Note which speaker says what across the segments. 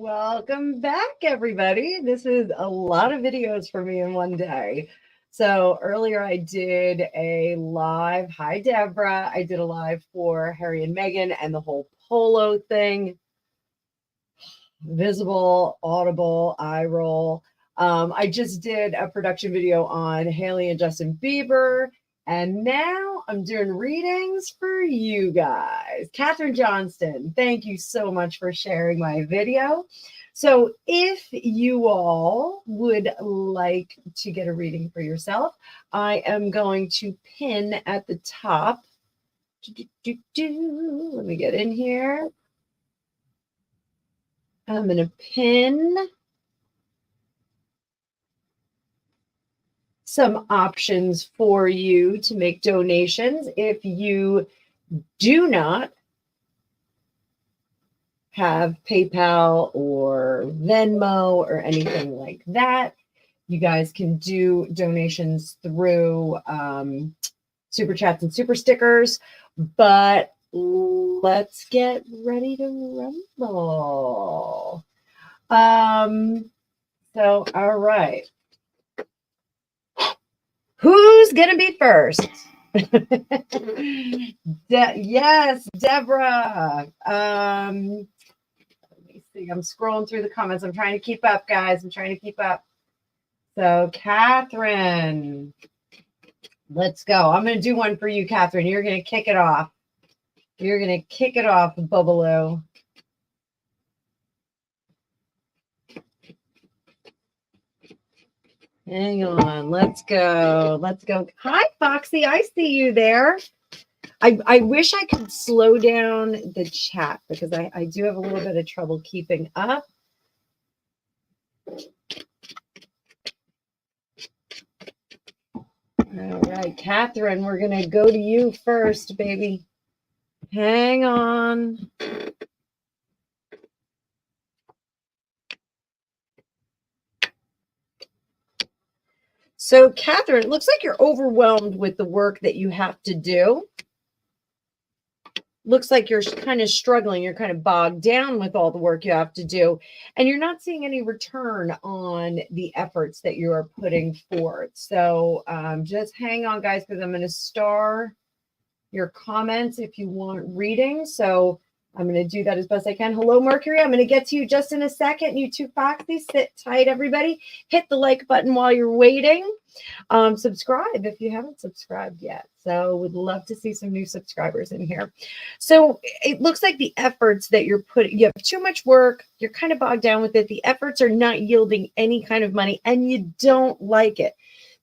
Speaker 1: Welcome back, everybody. This is a lot of videos for me in one day. So earlier I did a live. Hi, Deborah. I did a live for Harry and Meghan and the whole polo thing. Visible, audible, eye roll. I just did a production video on Haley and Justin Bieber. And now I'm doing readings for you guys. Catherine Johnston, thank you so much for sharing my video. So if you all would like to get a reading for yourself, I am going to pin at the top. Let me get in here. I'm going to pin some options for you to make donations. If you do not have PayPal or Venmo or anything like that, you guys can do donations through SuperChats and SuperStickers. But let's get ready to rumble. So, all right. Who's going to be first? Yes, Deborah. Let me see. I'm scrolling through the comments. I'm trying to keep up, guys. I'm trying to keep up. So, Catherine, let's go. I'm going to do one for you, Catherine. You're going to kick it off. You're going to kick it off, Bubbaloo. Hang on. Let's go. Let's go. Hi, Foxy. I see you there. I wish I could slow down the chat because I do have a little bit of trouble keeping up. All right, Catherine, we're going to go to you first, baby. Hang on. So, Catherine, it looks like you're overwhelmed with the work that you have to do. Looks like you're kind of struggling. You're kind of bogged down with all the work you have to do. And you're not seeing any return on the efforts that you are putting forth. So just hang on, guys, because I'm going to star your comments if you want reading. So I'm going to do that as best I can. Hello, Mercury. I'm going to get to you just in a second. You two Foxy, sit tight, everybody. Hit the like button while you're waiting. Subscribe if you haven't subscribed yet. So would love to see some new subscribers in here. So it looks like the efforts that you're putting, you have too much work. You're kind of bogged down with it. The efforts are not yielding any kind of money and you don't like it.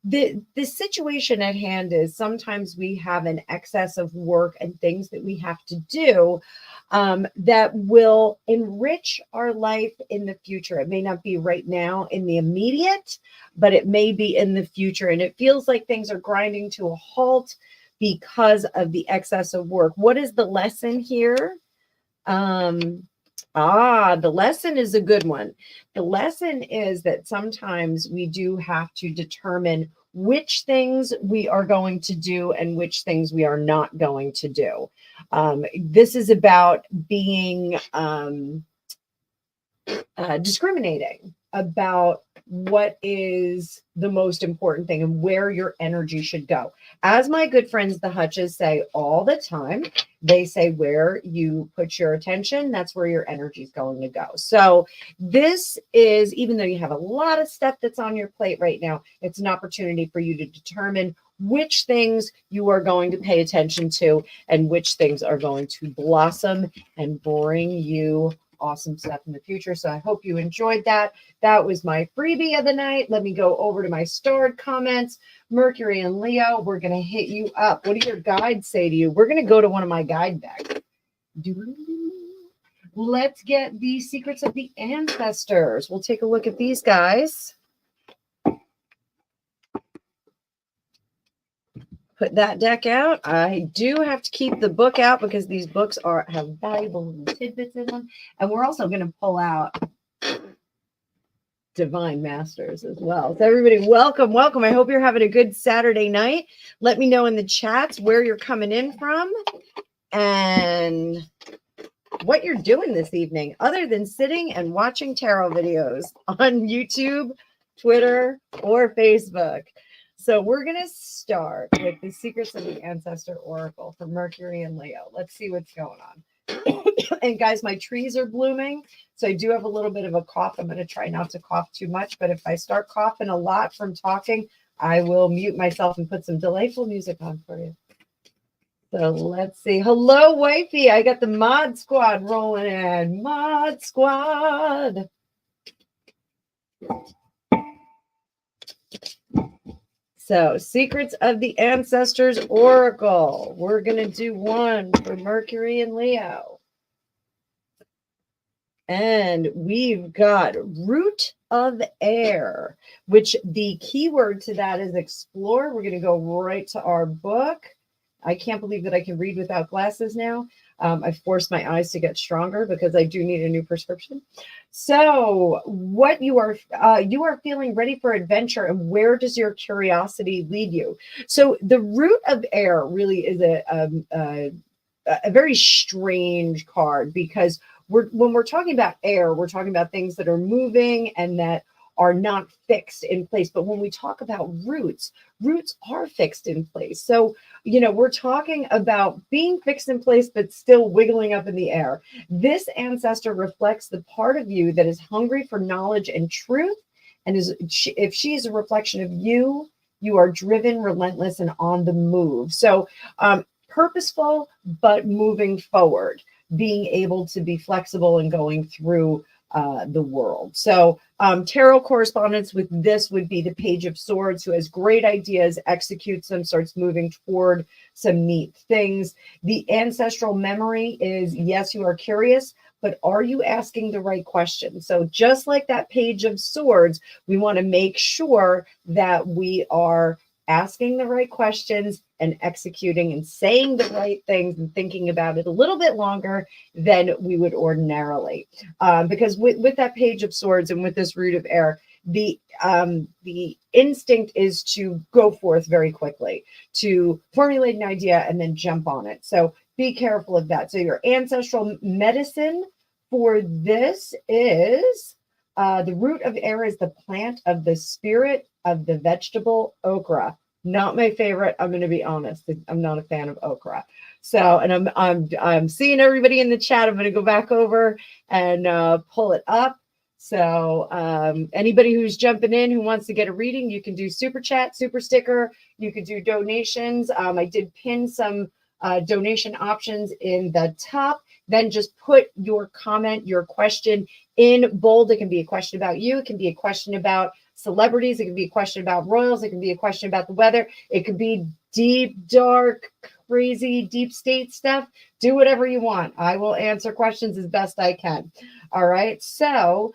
Speaker 1: The situation at hand is sometimes we have an excess of work and things that we have to do that will enrich our life in the future. It may not be right now in the immediate, but it may be in the future. And it feels like things are grinding to a halt because of the excess of work. What is the lesson here? The lesson is a good one. The lesson is that sometimes we do have to determine which things we are going to do and which things we are not going to do. This is about being discriminating about what is the most important thing and where your energy should go. As my good friends, the Hutches, say all the time, they say where you put your attention, that's where your energy is going to go. So this is, even though you have a lot of stuff that's on your plate right now, it's an opportunity for you to determine which things you are going to pay attention to and which things are going to blossom and bring you awesome stuff in the future. So I hope you enjoyed that. That was my freebie of the night. Let me go over to my starred comments. Mercury and Leo, we're going to hit you up. What do your guides say to you? We're going to go to one of my guide decks. Let's get the secrets of the ancestors. We'll take a look at these guys. Put that deck out. I do have to keep the book out because these books have valuable tidbits in them. And we're also going to pull out Divine Masters as well. So everybody, welcome, welcome. I hope you're having a good Saturday night. Let me know in the chats where you're coming in from. And what you're doing this evening other than sitting and watching tarot videos on YouTube, Twitter, or Facebook. So we're going to start with the Secrets of the Ancestor Oracle for Mercury and Leo. Let's see what's going on. And guys, my trees are blooming, so I do have a little bit of a cough. I'm going to try not to cough too much, but if I start coughing a lot from talking, I will mute myself and put some delightful music on for you. So let's see. Hello, wifey. I got the mod squad rolling in. Mod squad. So, Secrets of the Ancestors Oracle. We're going to do one for Mercury and Leo. And we've got Root of Air, which the keyword to that is explore. We're going to go right to our book. I can't believe that I can read without glasses now. I forced my eyes to get stronger because I do need a new prescription. So what you are feeling ready for adventure, and where does your curiosity lead you? So the Root of Air really is a very strange card, because when we're talking about air, we're talking about things that are moving and that are not fixed in place. But when we talk about roots are fixed in place. So, we're talking about being fixed in place, but still wiggling up in the air. This ancestor reflects the part of you that is hungry for knowledge and truth. And if she is a reflection of you, you are driven, relentless, and on the move. So purposeful, but moving forward, being able to be flexible and going through the world. So tarot correspondence with this would be the Page of Swords, who has great ideas, executes them, starts moving toward some neat things. The ancestral memory is, yes, you are curious, but are you asking the right questions? So just like that Page of Swords, we want to make sure that we are asking the right questions and executing and saying the right things and thinking about it a little bit longer than we would ordinarily. Because with that Page of Swords and with this Root of Air, the instinct is to go forth very quickly, to formulate an idea and then jump on it. So be careful of that. So your ancestral medicine for this is the Root of Air is the plant of the spirit of the vegetable okra. Not my favorite. I'm going to be honest. I'm not a fan of okra. So, and I'm seeing everybody in the chat. I'm going to go back over and pull it up. So anybody who's jumping in who wants to get a reading, you can do super chat, super sticker. You could do donations. I did pin some donation options in the top. Then just put your comment, your question in bold. It can be a question about you. It can be a question about celebrities. It can be a question about royals. It can be a question about the weather. It could be deep, dark, crazy, deep state stuff. Do whatever you want. I will answer questions as best I can. All right. So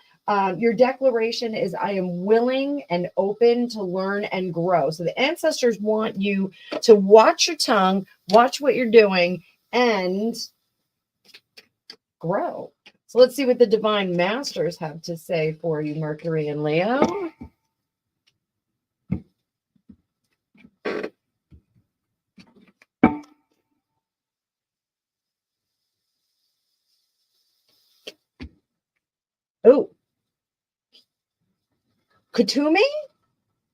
Speaker 1: your declaration is, I am willing and open to learn and grow. So the ancestors want you to watch your tongue, watch what you're doing, and grow. So let's see what the Divine Masters have to say for you, Mercury and Leo. Oh, Katumi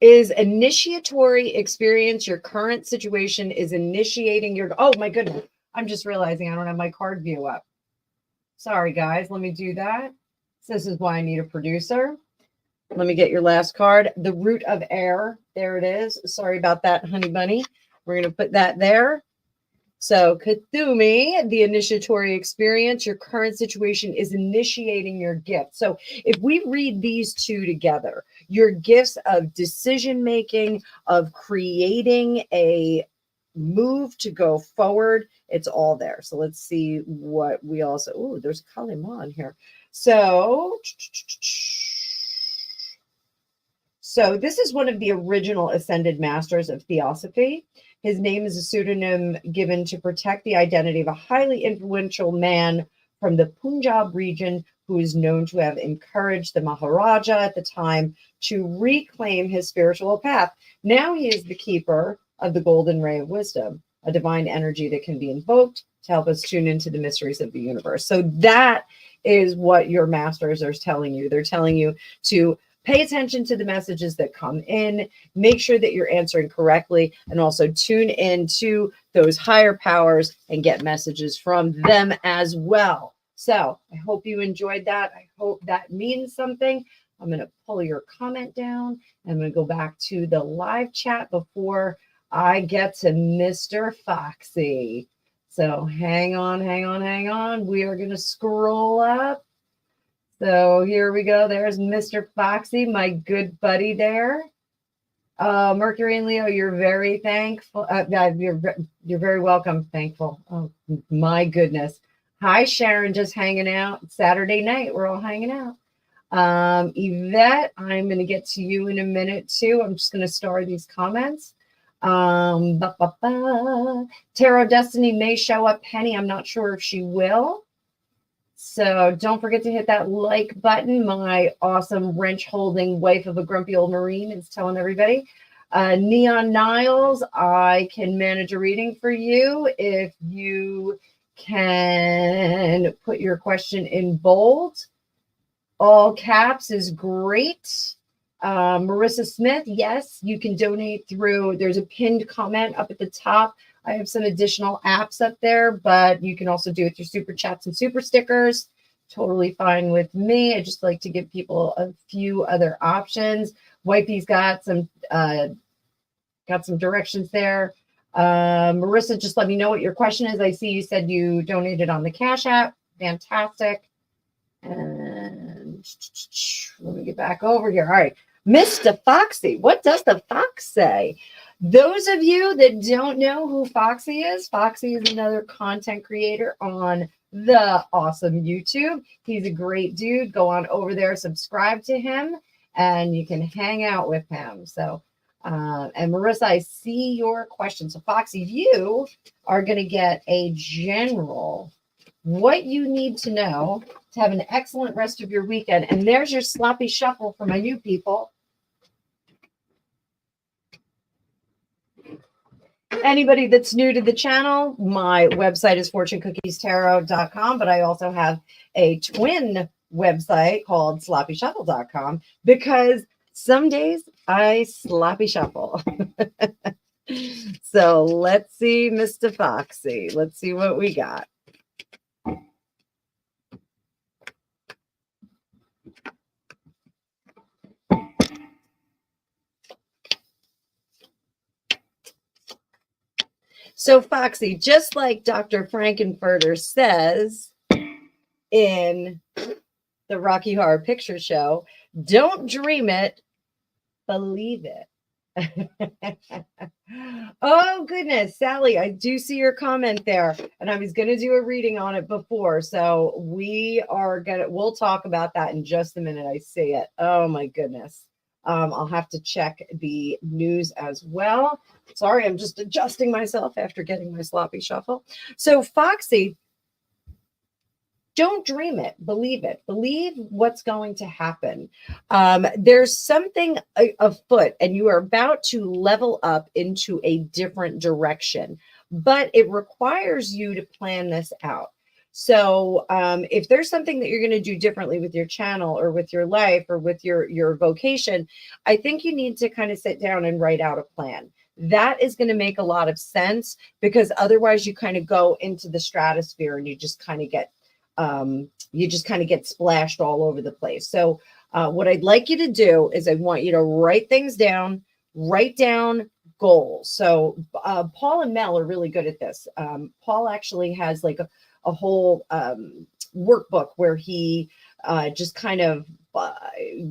Speaker 1: is initiatory experience. Your current situation is initiating your, oh my goodness. I'm just realizing I don't have my card view up. Sorry, guys. Let me do that. This is why I need a producer. Let me get your last card. The Root of Air. There it is. Sorry about that, honey bunny. We're going to put that there. So Kathumi, the initiatory experience, your current situation is initiating your gift. So if we read these two together, your gifts of decision-making, of creating a move to go forward, it's all there. So let's see what we also, oh, there's Kalima on here. So this is one of the original ascended masters of theosophy. His name is a pseudonym given to protect the identity of a highly influential man from the Punjab region who is known to have encouraged the Maharaja at the time to reclaim his spiritual path. Now he is the keeper of the golden ray of wisdom. a divine energy that can be invoked to help us tune into the mysteries of the universe. So that is what your masters are telling you. They're telling you to pay attention to the messages that come in, make sure that you're answering correctly, and also tune in to those higher powers and get messages from them as well. So I hope you enjoyed that. I hope that means something. I'm going to pull your comment down. I'm going to go back to the live chat before I get to Mr. Foxy. So hang on. We are going to scroll up. So here we go. There's Mr. Foxy, my good buddy there. Mercury and Leo, you're very thankful. You're very welcome. Thankful. Oh my goodness. Hi, Sharon, just hanging out. It's Saturday night. We're all hanging out. Yvette, I'm going to get to you in a minute too. I'm just going to star these comments. Tarot Destiny may show up. Penny, I'm not sure if she will. So don't forget to hit that like button. My awesome wrench holding wife of a grumpy old Marine is telling everybody. Neon Niles, I can manage a reading for you if you can put your question in bold. All caps is great. Marissa Smith, yes, you can donate through, there's a pinned comment up at the top. I have some additional apps up there, but you can also do it through Super Chats and Super Stickers. Totally fine with me. I just like to give people a few other options. Wifey's got some directions there. Marissa, just let me know what your question is. I see you said you donated on the Cash App. Fantastic. And let me get back over here. All right. Mr. Foxy, what does the fox say? Those of you that don't know who Foxy is another content creator on the awesome YouTube. He's a great dude. Go on over there, subscribe to him, and you can hang out with him. So, and Marissa, I see your question. So, Foxy, you are going to get a general what you need to know to have an excellent rest of your weekend. And there's your sloppy shuffle for my new people. Anybody that's new to the channel, my website is FortuneCookiesTarot.com, but I also have a twin website called SloppyShuffle.com because some days I sloppy shuffle. So let's see, Mr. Foxy. Let's see what we got. So, Foxy, just like Dr. Frankenfurter says in the Rocky Horror Picture Show, don't dream it, believe it. Oh, goodness. Sally, I do see your comment there, and I was going to do a reading on it before. So we'll talk about that in just a minute. I see it. Oh, my goodness. I'll have to check the news as well. Sorry, I'm just adjusting myself after getting my sloppy shuffle. So, Foxy, don't dream it. Believe it. Believe what's going to happen. There's something afoot, and you are about to level up into a different direction, but it requires you to plan this out. So if there's something that you're going to do differently with your channel or with your life or with your vocation, I think you need to kind of sit down and write out a plan. That is going to make a lot of sense because otherwise you kind of go into the stratosphere and you just kind of get splashed all over the place. So what I'd like you to do is I want you to write things down, write down goals. So Paul and Mel are really good at this. Paul actually has like a whole workbook where he just kind of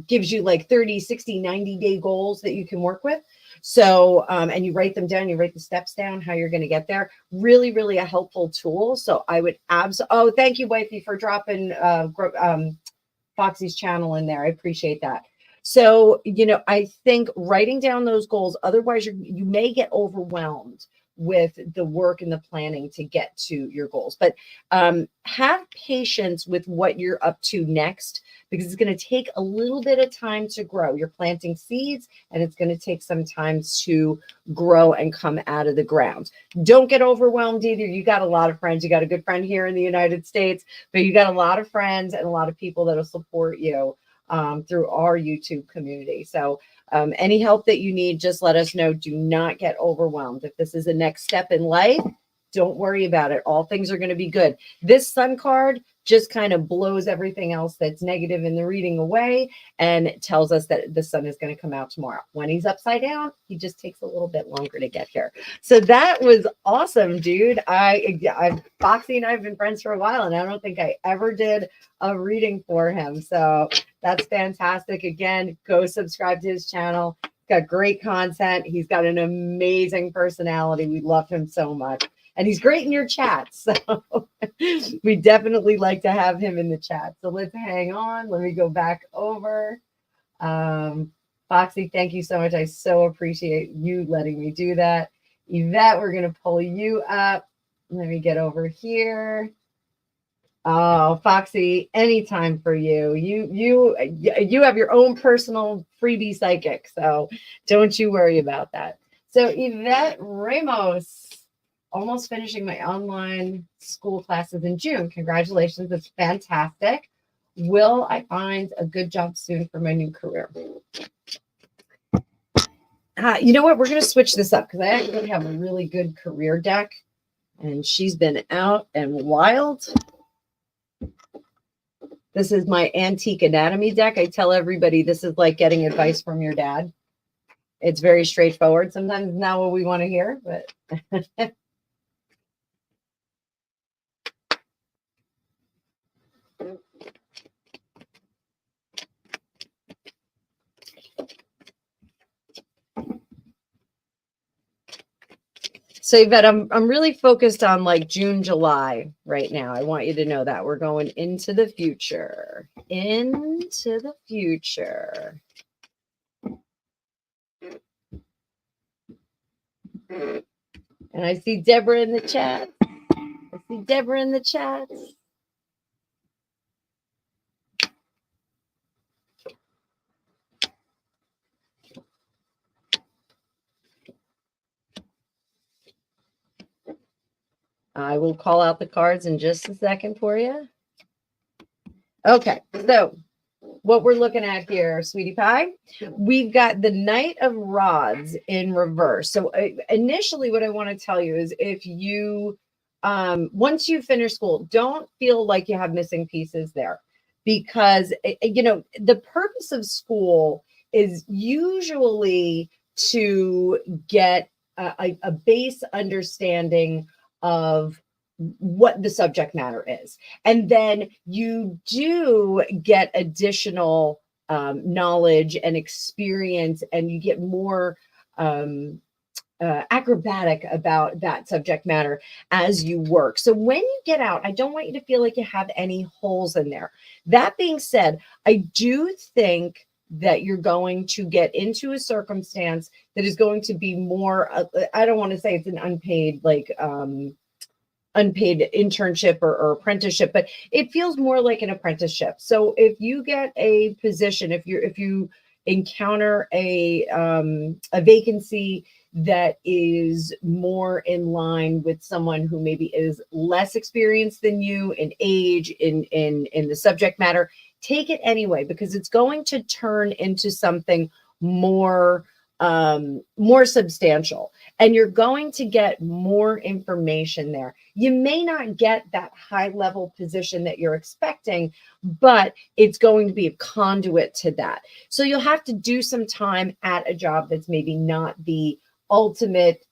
Speaker 1: gives you like 30, 60, 90-day goals that you can work with. So, and you write them down, you write the steps down, how you're going to get there. Really, really a helpful tool. So I would oh, thank you, Wifey, for dropping Foxy's channel in there. I appreciate that. So, I think writing down those goals, otherwise you may get overwhelmed with the work and the planning to get to your goals. But have patience with what you're up to next, because it's going to take a little bit of time to grow. You're planting seeds, and it's going to take some time to grow and come out of the ground. Don't get overwhelmed either. You got a lot of friends. You got a good friend here in the United States, but you got a lot of friends and a lot of people that will support you through our YouTube community. So any help that you need, just let us know. Do not get overwhelmed. If this is the next step in life, don't worry about it. All things are going to be good. This sun card just kind of blows everything else that's negative in the reading away and tells us that the sun is going to come out tomorrow. When he's upside down, he just takes a little bit longer to get here. So that was awesome, dude. Foxy and I have been friends for a while, and I don't think I ever did a reading for him. So that's fantastic. Again, go subscribe to his channel. He's got great content. He's got an amazing personality. We love him so much. And he's great in your chat. So we definitely like to have him in the chat. So let's hang on. Let me go back over. Foxy, thank you so much. I so appreciate you letting me do that. Yvette, we're going to pull you up. Let me get over here. Oh, Foxy, anytime for you. You have your own personal freebie psychic. So don't you worry about that. So Yvette Ramos. Almost finishing my online school classes in June. Congratulations. It's fantastic. Will I find a good job soon for my new career? You know what? We're going to switch this up because I actually have a really good career deck, and she's been out and wild. This is my antique anatomy deck. I tell everybody this is like getting advice from your dad. It's very straightforward. Sometimes it's not what we want to hear, but so Yvette, I'm really focused on like June, July right now. I want you to know that we're going into the future. Into the future. And I see Deborah in the chat. I see Deborah in the chat. I will call out the cards in just a second for you. Okay, so what we're looking at here, sweetie pie, we've got the Knight of Rods in reverse. So initially what I want to tell you is if you, once you finish school, don't feel like you have missing pieces there, because, you know, the purpose of school is usually to get a base understanding of what the subject matter is. And then you do get additional knowledge and experience, and you get more acrobatic about that subject matter as you work. So when you get out, I don't want you to feel like you have any holes in there. That being said, I do think that you're going to get into a circumstance that is going to be more, I don't want to say it's an unpaid, like, unpaid internship or apprenticeship, but it feels more like an apprenticeship. So if you get a position, if you encounter a vacancy that is more in line with someone who maybe is less experienced than you in age, in the subject matter, take it anyway, because it's going to turn into something more substantial, and you're going to get more information there. You may not get that high level position that you're expecting, but it's going to be a conduit to that. So you'll have to do some time at a job that's maybe not the ultimate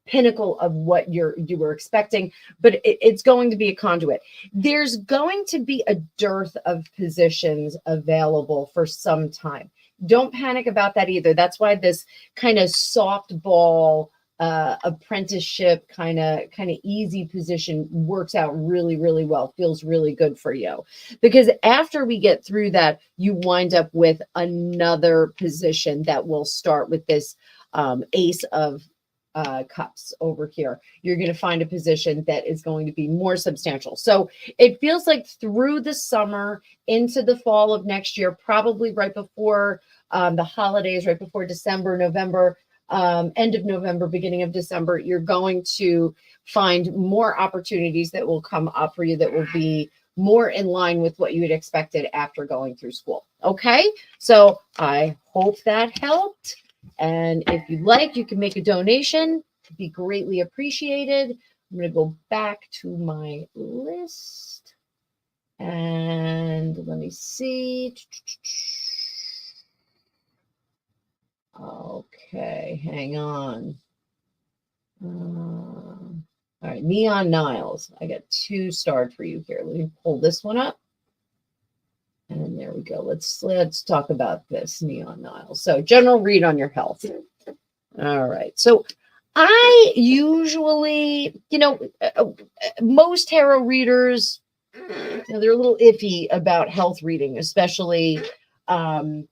Speaker 1: pinnacle of what you were expecting, but it's going to be a conduit. There's going to be a dearth of positions available for some time. Don't panic about that either. That's why this kind of softball apprenticeship kind of easy position works out really, really well, feels really good for you. Because after we get through that, you wind up with another position that will start with this ace of cups over here. You're going to find a position that is going to be more substantial. So it feels like through the summer into the fall of next year, probably right before the holidays, right before December, November, end of November, beginning of December, you're going to find more opportunities that will come up for you that will be more in line with what you had expected after going through school. Okay, so I hope that helped. And if you'd like, you can make a donation. It'd be greatly appreciated. I'm going to go back to my list. And let me see. Okay, hang on. All right, Neon Niles. I got 2 starred for you here. Let me pull this one up. And there we go. Let's talk about this, Neon Niles. So general read on your health. All right. So I usually, most tarot readers, they're a little iffy about health reading, especially, I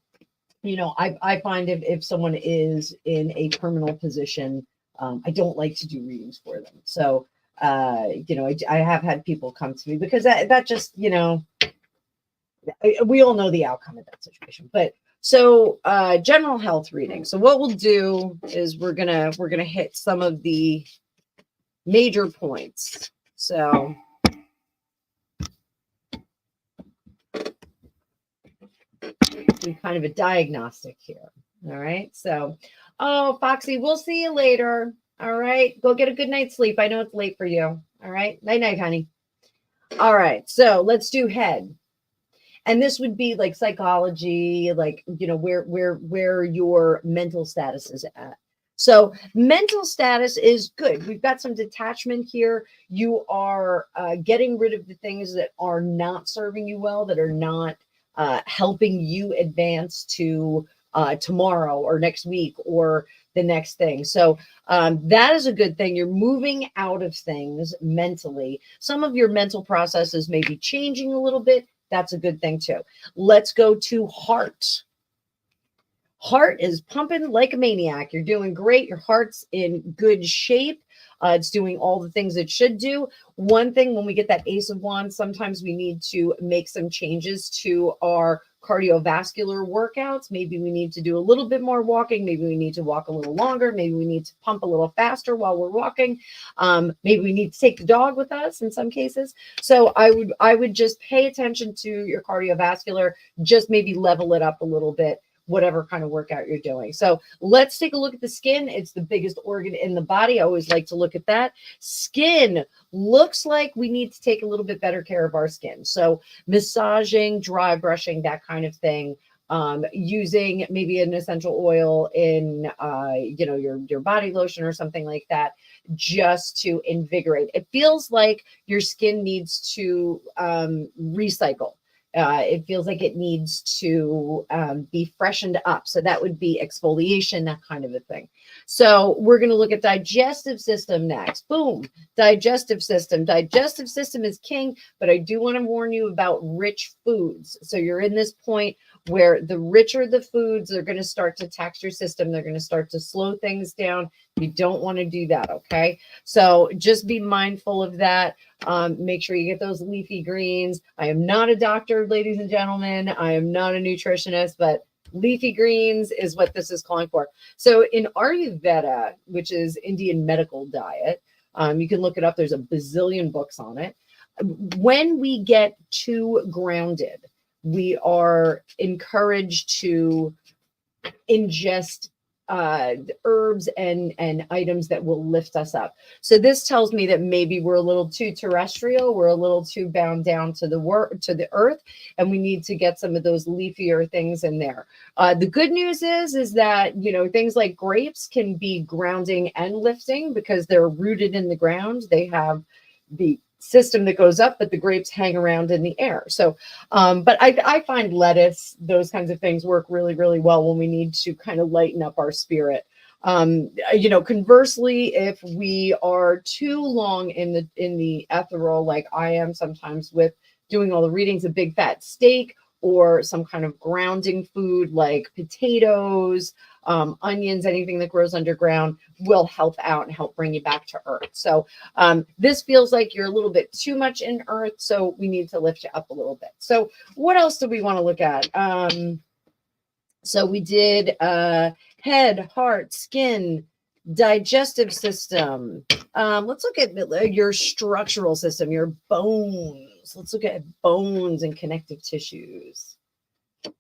Speaker 1: find if someone is in a terminal position, I don't like to do readings for them. So, I have had people come to me because that just, we all know the outcome of that situation. But so general health reading. So what we'll do is we're gonna hit some of the major points. So do kind of a diagnostic here. All right. So, oh, Foxy, we'll see you later. All right. Go get a good night's sleep. I know it's late for you. All right. Night, night, honey. All right. So let's do head. And this would be like psychology, like, where your mental status is at. So mental status is good. We've got some detachment here. You are getting rid of the things that are not serving you well, that are not helping you advance to tomorrow or next week or the next thing. So that is a good thing. You're moving out of things mentally. Some of your mental processes may be changing a little bit. That's a good thing too. Let's go to heart. Heart is pumping like a maniac. You're doing great. Your heart's in good shape. It's doing all the things it should do. One thing, when we get that Ace of Wands, sometimes we need to make some changes to our cardiovascular workouts. Maybe we need to do a little bit more walking. Maybe we need to walk a little longer. Maybe we need to pump a little faster while we're walking. Maybe we need to take the dog with us in some cases. So I would just pay attention to your cardiovascular, just maybe level it up a little bit, whatever kind of workout you're doing. So let's take a look at the skin. It's the biggest organ in the body. I always like to look at that. Skin looks like we need to take a little bit better care of our skin. So massaging, dry brushing, that kind of thing. Using maybe an essential oil in, your body lotion or something like that, just to invigorate. It feels like your skin needs to recycle. It feels like it needs to be freshened up. So that would be exfoliation, that kind of a thing. So we're going to look at digestive system next. Boom. Digestive system. Digestive system is king, but I do want to warn you about rich foods. So you're in this point where the richer the foods, they're going to start to tax your system. They're going to start to slow things down. You don't want to do that. Okay. So just be mindful of that. Make sure you get those leafy greens. I am not a doctor, ladies and gentlemen. I am not a nutritionist, but leafy greens is what this is calling for. So in Ayurveda, which is Indian medical diet, you can look it up. There's a bazillion books on it. When we get too grounded, we are encouraged to ingest herbs and items that will lift us up. So this tells me that maybe we're a little too terrestrial, we're a little too bound down to the earth, and we need to get some of those leafier things in there. The good news is that things like grapes can be grounding and lifting because they're rooted in the ground. They have the system that goes up, but the grapes hang around in the air. So, but I find lettuce, those kinds of things work really, really well when we need to kind of lighten up our spirit. Conversely, if we are too long in the ethereal, like I am sometimes with doing all the readings, a big fat steak or some kind of grounding food like potatoes, onions, anything that grows underground will help out and help bring you back to earth. So this feels like you're a little bit too much in earth, so we need to lift you up a little bit. So what else do we want to look at? So we did head, heart, skin, digestive system. Let's look at your structural system, your bones. Let's look at bones and connective tissues.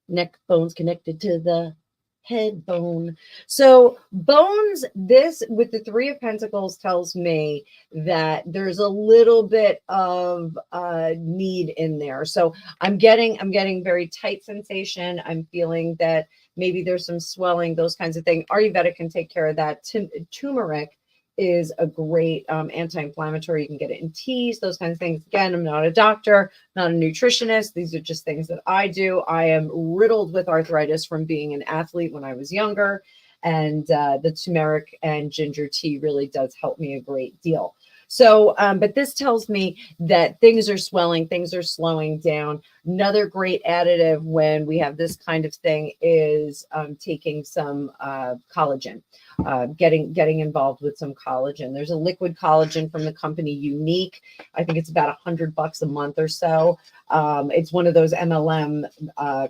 Speaker 1: Neck bones connected to the head bone. So bones, this with the Three of Pentacles tells me that there's a little bit of need in there. So I'm getting very tight sensation. I'm feeling that maybe there's some swelling, those kinds of things. Ayurveda can take care of that. Turmeric is a great anti-inflammatory. You can get it in teas, those kinds of things. Again, I'm not a doctor, not a nutritionist. These are just things that I do. I am riddled with arthritis from being an athlete when I was younger. And the turmeric and ginger tea really does help me a great deal. So, but this tells me that things are swelling, things are slowing down. Another great additive when we have this kind of thing is taking some collagen, getting involved with some collagen. There's a liquid collagen from the company Unique. I think it's about $100 a month or so. It's one of those MLM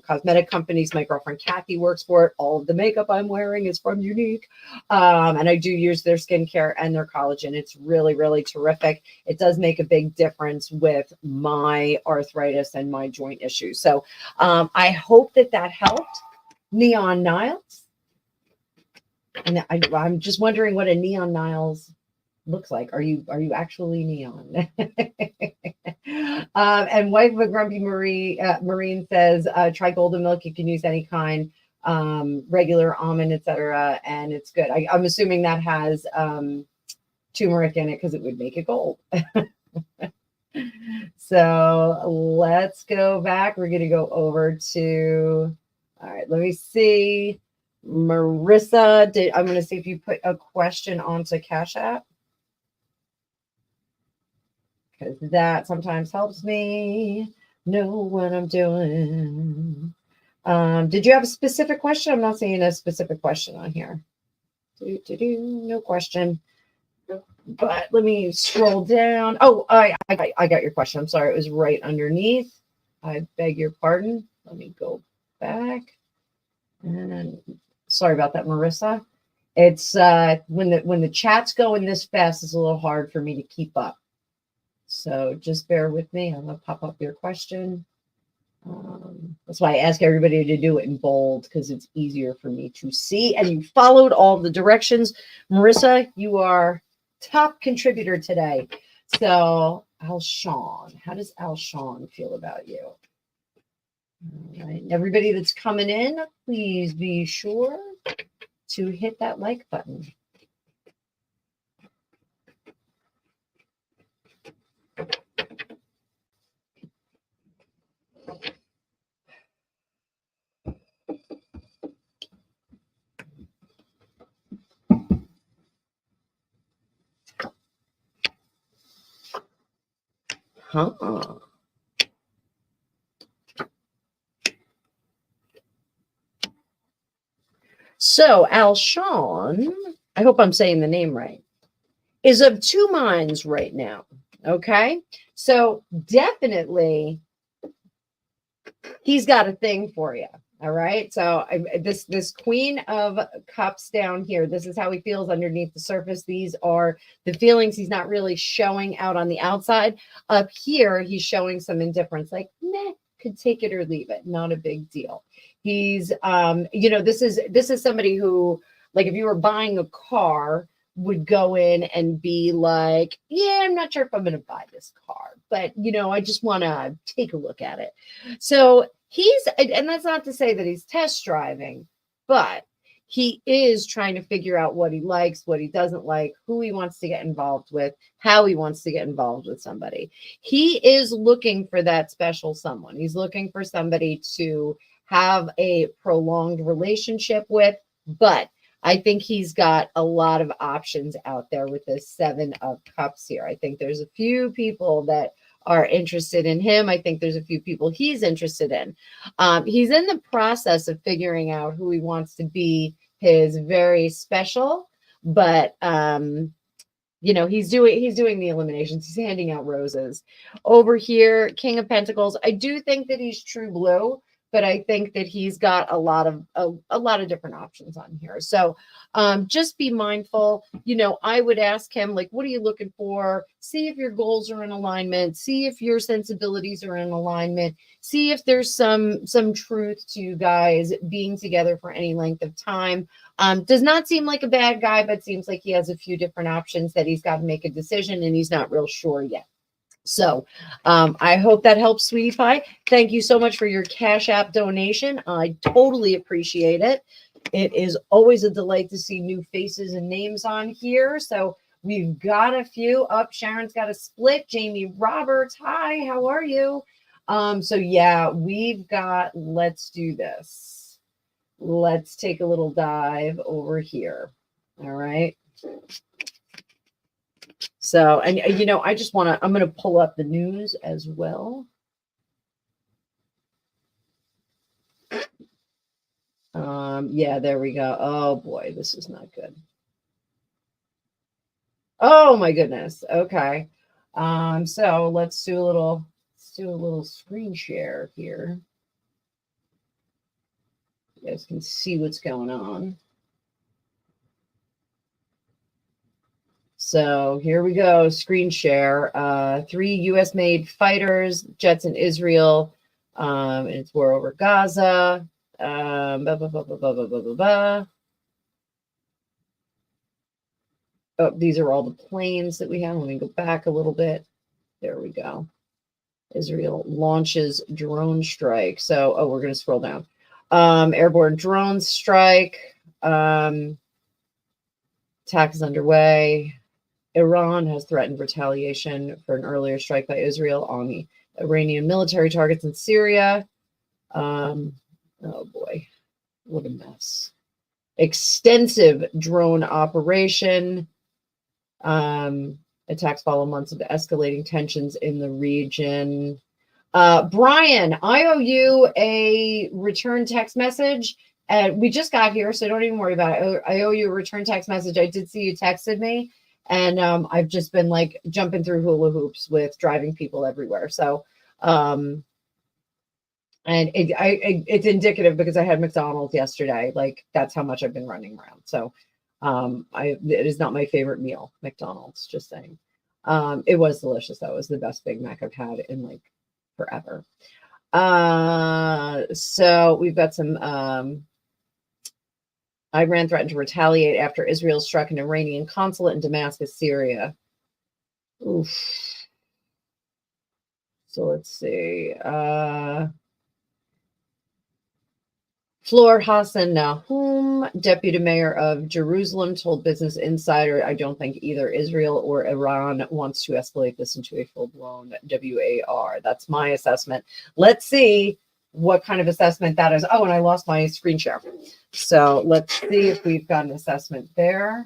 Speaker 1: cosmetic companies. My girlfriend Kathy works for it. All of the makeup I'm wearing is from Unique. And I do use their skincare and their collagen. It's really, really terrific. It does make a big difference with my arthritis and my joint issues. So I hope that helped. Neon Niles. And I'm just wondering what a Neon Niles looks like. Are you actually neon? And wife of a grumpy Marine says, try golden milk. You can use any kind, regular almond, etc. And it's good. I'm assuming that has turmeric in it because it would make it gold. So let's go back. We're going to go over to, all right, let me see. Marissa, I'm going to see if you put a question onto CashApp, because that sometimes helps me know what I'm doing. Did you have a specific question? I'm not seeing a specific question on here. No question. But let me scroll down. Oh, I got your question. I'm sorry. It was right underneath. I beg your pardon. Let me go back. And sorry about that, Marissa. It's when the chat's going this fast, it's a little hard for me to keep up. So just bear with me. I'm going to pop up your question. That's why I ask everybody to do it in bold, because it's easier for me to see. And you followed all the directions. Marissa, you are top contributor today. So Alshon, how does Alshon feel about you? All right. Everybody that's coming in, please be sure to hit that like button. Huh. So Alshon, I hope I'm saying the name right, is of two minds right now. Okay. So definitely he's got a thing for you. All right. So this Queen of Cups down here, this is how he feels underneath the surface. These are the feelings he's not really showing out on the outside. Up here, he's showing some indifference, like, meh, could take it or leave it. Not a big deal. He's, this is somebody who, like, if you were buying a car, would go in and be like, yeah, I'm not sure if I'm going to buy this car, but, I just want to take a look at it. So and that's not to say that he's test driving, but he is trying to figure out what he likes, what he doesn't like, who he wants to get involved with, how he wants to get involved with somebody. He is looking for that special someone. He's looking for somebody to have a prolonged relationship with, but I think he's got a lot of options out there with this Seven of Cups here. I think there's a few people that are interested in him. I think there's a few people he's interested in. He's in the process of figuring out who he wants to be his very special, but he's doing the eliminations. He's handing out roses. Over here, King of Pentacles. I do think that he's true blue, but I think that he's got a lot of different options on here. So just be mindful. I would ask him, like, what are you looking for? See if your goals are in alignment. See if your sensibilities are in alignment. See if there's some truth to you guys being together for any length of time. Does not seem like a bad guy, but seems like he has a few different options that he's got to make a decision, and he's not real sure yet. So I hope that helps, Sweetie Pie. Thank you so much for your Cash App donation. I totally appreciate it. It is always a delight to see new faces and names on here. So we've got a few up. Sharon's got a split. Jamie Roberts. Hi, how are you? So yeah, we've got, let's do this. Let's take a little dive over here. All right. So, and I just want to, I'm going to pull up the news as well. Yeah, there we go. Oh boy, this is not good. Oh my goodness. Okay. So let's do a little screen share here. You guys can see what's going on. So here we go, screen share. 3 U.S. made fighters, jets in Israel, and it's war over Gaza. Oh, these are all the planes that we have. Let me go back a little bit. There we go. Israel launches drone strike. So, we're going to scroll down. Airborne drone strike. Attack is underway. Iran has threatened retaliation for an earlier strike by Israel on the Iranian military targets in Syria. Oh boy, what a mess. Extensive drone operation. Attacks follow months of escalating tensions in the region. Brian, I owe you a return text message. And we just got here, so don't even worry about it. I owe you a return text message. I did see you texted me. And I've just been like jumping through hula hoops with driving people everywhere. So, and it's indicative because I had McDonald's yesterday. Like that's how much I've been running around. So, it is not my favorite meal, McDonald's. Just saying. It was delicious. That was the best Big Mac I've had in like forever. So we've got some. Iran threatened to retaliate after Israel struck an Iranian consulate in Damascus, Syria. Oof. So let's see. Flor Hassan Nahum, deputy mayor of Jerusalem, told Business Insider, I don't think either Israel or Iran wants to escalate this into a full-blown WAR. That's my assessment. Let's see what kind of assessment that is. Oh, and I lost my screen share. So let's see if we've got an assessment there.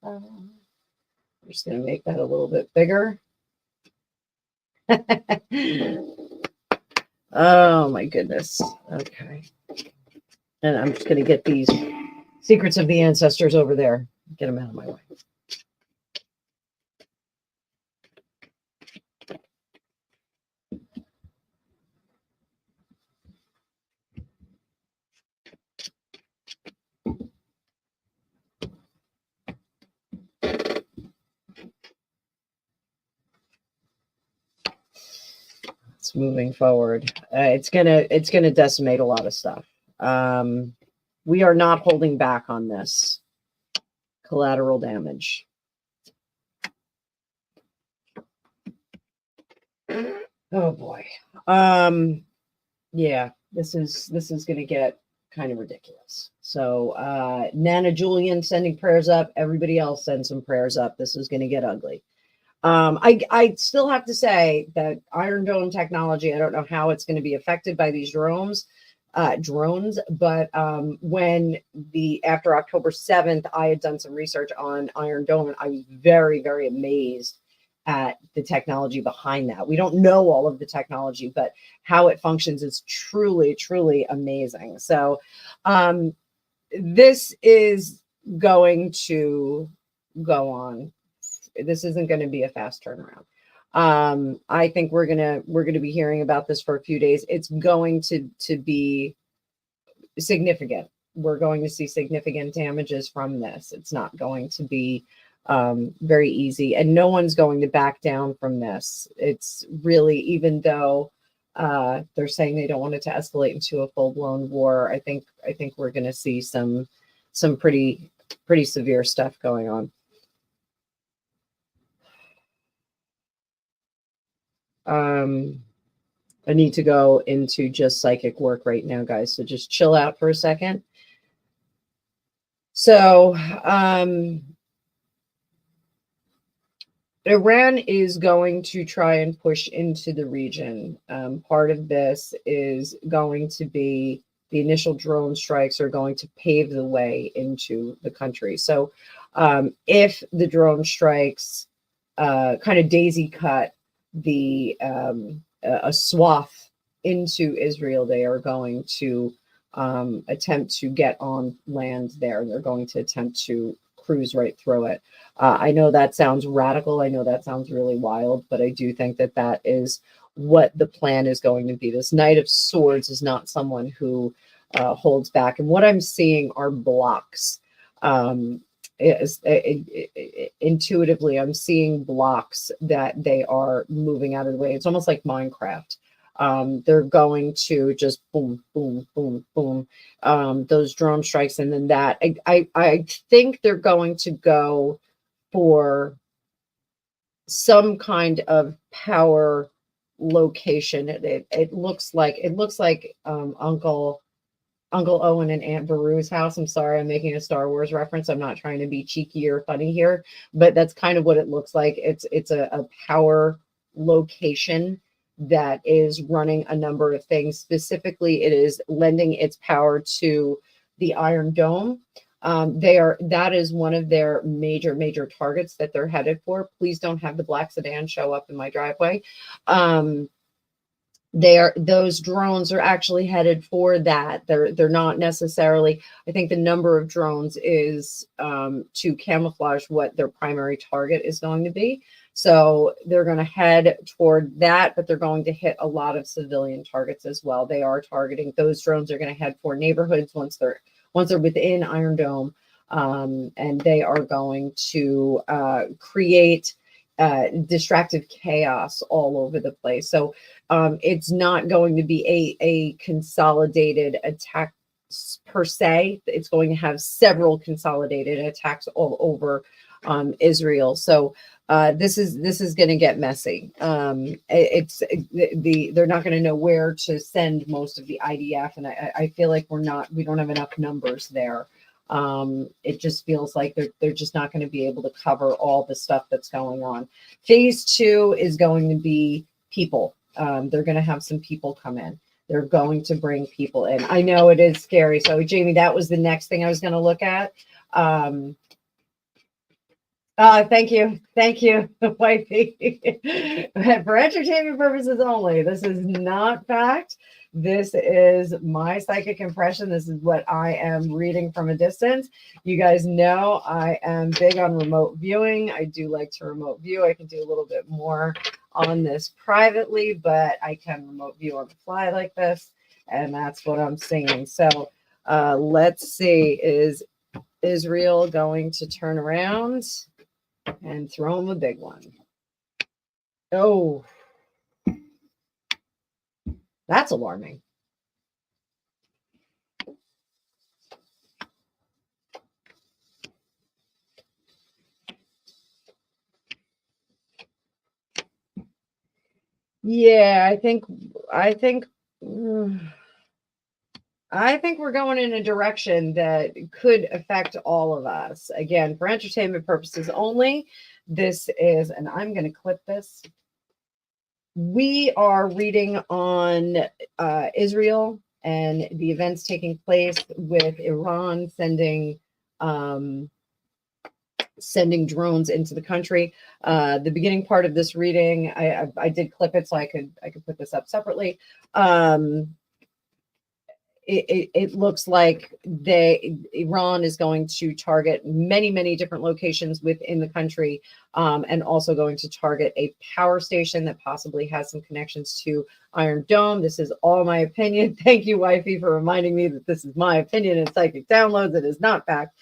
Speaker 1: I'm just going to make that a little bit bigger. Oh my goodness. Okay. And I'm just going to get these secrets of the ancestors over there. Get them out of my way. Moving forward, it's gonna decimate a lot of stuff. We are not holding back on this collateral damage. Oh boy. Yeah, this is gonna get kind of ridiculous. So Nana Julian sending prayers up. Everybody else send some prayers up. This is gonna get ugly. I still have to say that Iron Dome technology, I don't know how it's going to be affected by these drones, but when after October 7th, I had done some research on Iron Dome, and I was very, very amazed at the technology behind that. We don't know all of the technology, but how it functions is truly, truly amazing. So, this is going to go on. This isn't going to be a fast turnaround. I think we're gonna be hearing about this for a few days. It's going to be significant. We're going to see significant damages from this. It's not going to be very easy, and no one's going to back down from this. It's really, even though they're saying they don't want it to escalate into a full-blown war, I think we're going to see some pretty severe stuff going on. I need to go into just psychic work right now, guys. So just chill out for a second. So, Iran is going to try and push into the region. Part of this is going to be the initial drone strikes are going to pave the way into the country. So, if the drone strikes kind of daisy cut a swath into Israel, they are going to attempt to get on land there, and they're going to attempt to cruise right through it. I know that sounds radical. I know that sounds really wild, but I do think that that is what the plan is going to be. This Knight of Swords is not someone who holds back. And what I'm seeing are blocks. Intuitively, I'm seeing blocks that they are moving out of the way. It's almost like Minecraft. They're going to just boom, boom, boom, boom, those drone strikes. And then that, I think they're going to go for some kind of power location. It looks like Uncle Owen and Aunt Beru's house. I'm sorry, I'm making a Star Wars reference. I'm not trying to be cheeky or funny here, but that's kind of what it looks like. It's a power location that is running a number of things. Specifically, it is lending its power to the Iron Dome. That is one of their major targets that they're headed for. Please don't have the black sedan show up in my driveway. Those drones are actually headed for that. They're not necessarily, I think the number of drones is to camouflage what their primary target is going to be. So they're going to head toward that, but they're going to hit a lot of civilian targets as well. They are targeting, those drones are going to head for neighborhoods once they're within Iron Dome, and they are going to create distractive chaos all over the place. So it's not going to be a consolidated attack per se. It's going to have several consolidated attacks all over Israel. So this is going to get messy. They're not going to know where to send most of the IDF, and I feel like we don't have enough numbers there. It just feels like they're just not going to be able to cover all the stuff that's going on. Phase 2 is going to be people. They're going to have some people come in. They're going to bring people in. I know it is scary. So Jamie, that was the next thing I was going to look at. Thank you, wifey. For entertainment purposes only. This is not fact. This is my psychic impression. This is what I am reading from a distance. You guys know I am big on remote viewing. I do like to remote view. I can do a little bit more on this privately, but I can remote view on the fly like this, and that's what I'm seeing. So let's see, is Israel going to turn around and throw him a big one? Oh, that's alarming. Yeah, I think we're going in a direction that could affect all of us. Again, for entertainment purposes only. This is, and I'm going to clip this. We are reading on Israel and the events taking place with Iran sending drones into the country. The beginning part of this reading, I did clip it so I could put this up separately. it looks like Iran is going to target many, many different locations within the country, and also going to target a power station that possibly has some connections to Iron Dome. This is all my opinion. Thank you, wifey, for reminding me that this is my opinion and psychic downloads. It is not fact.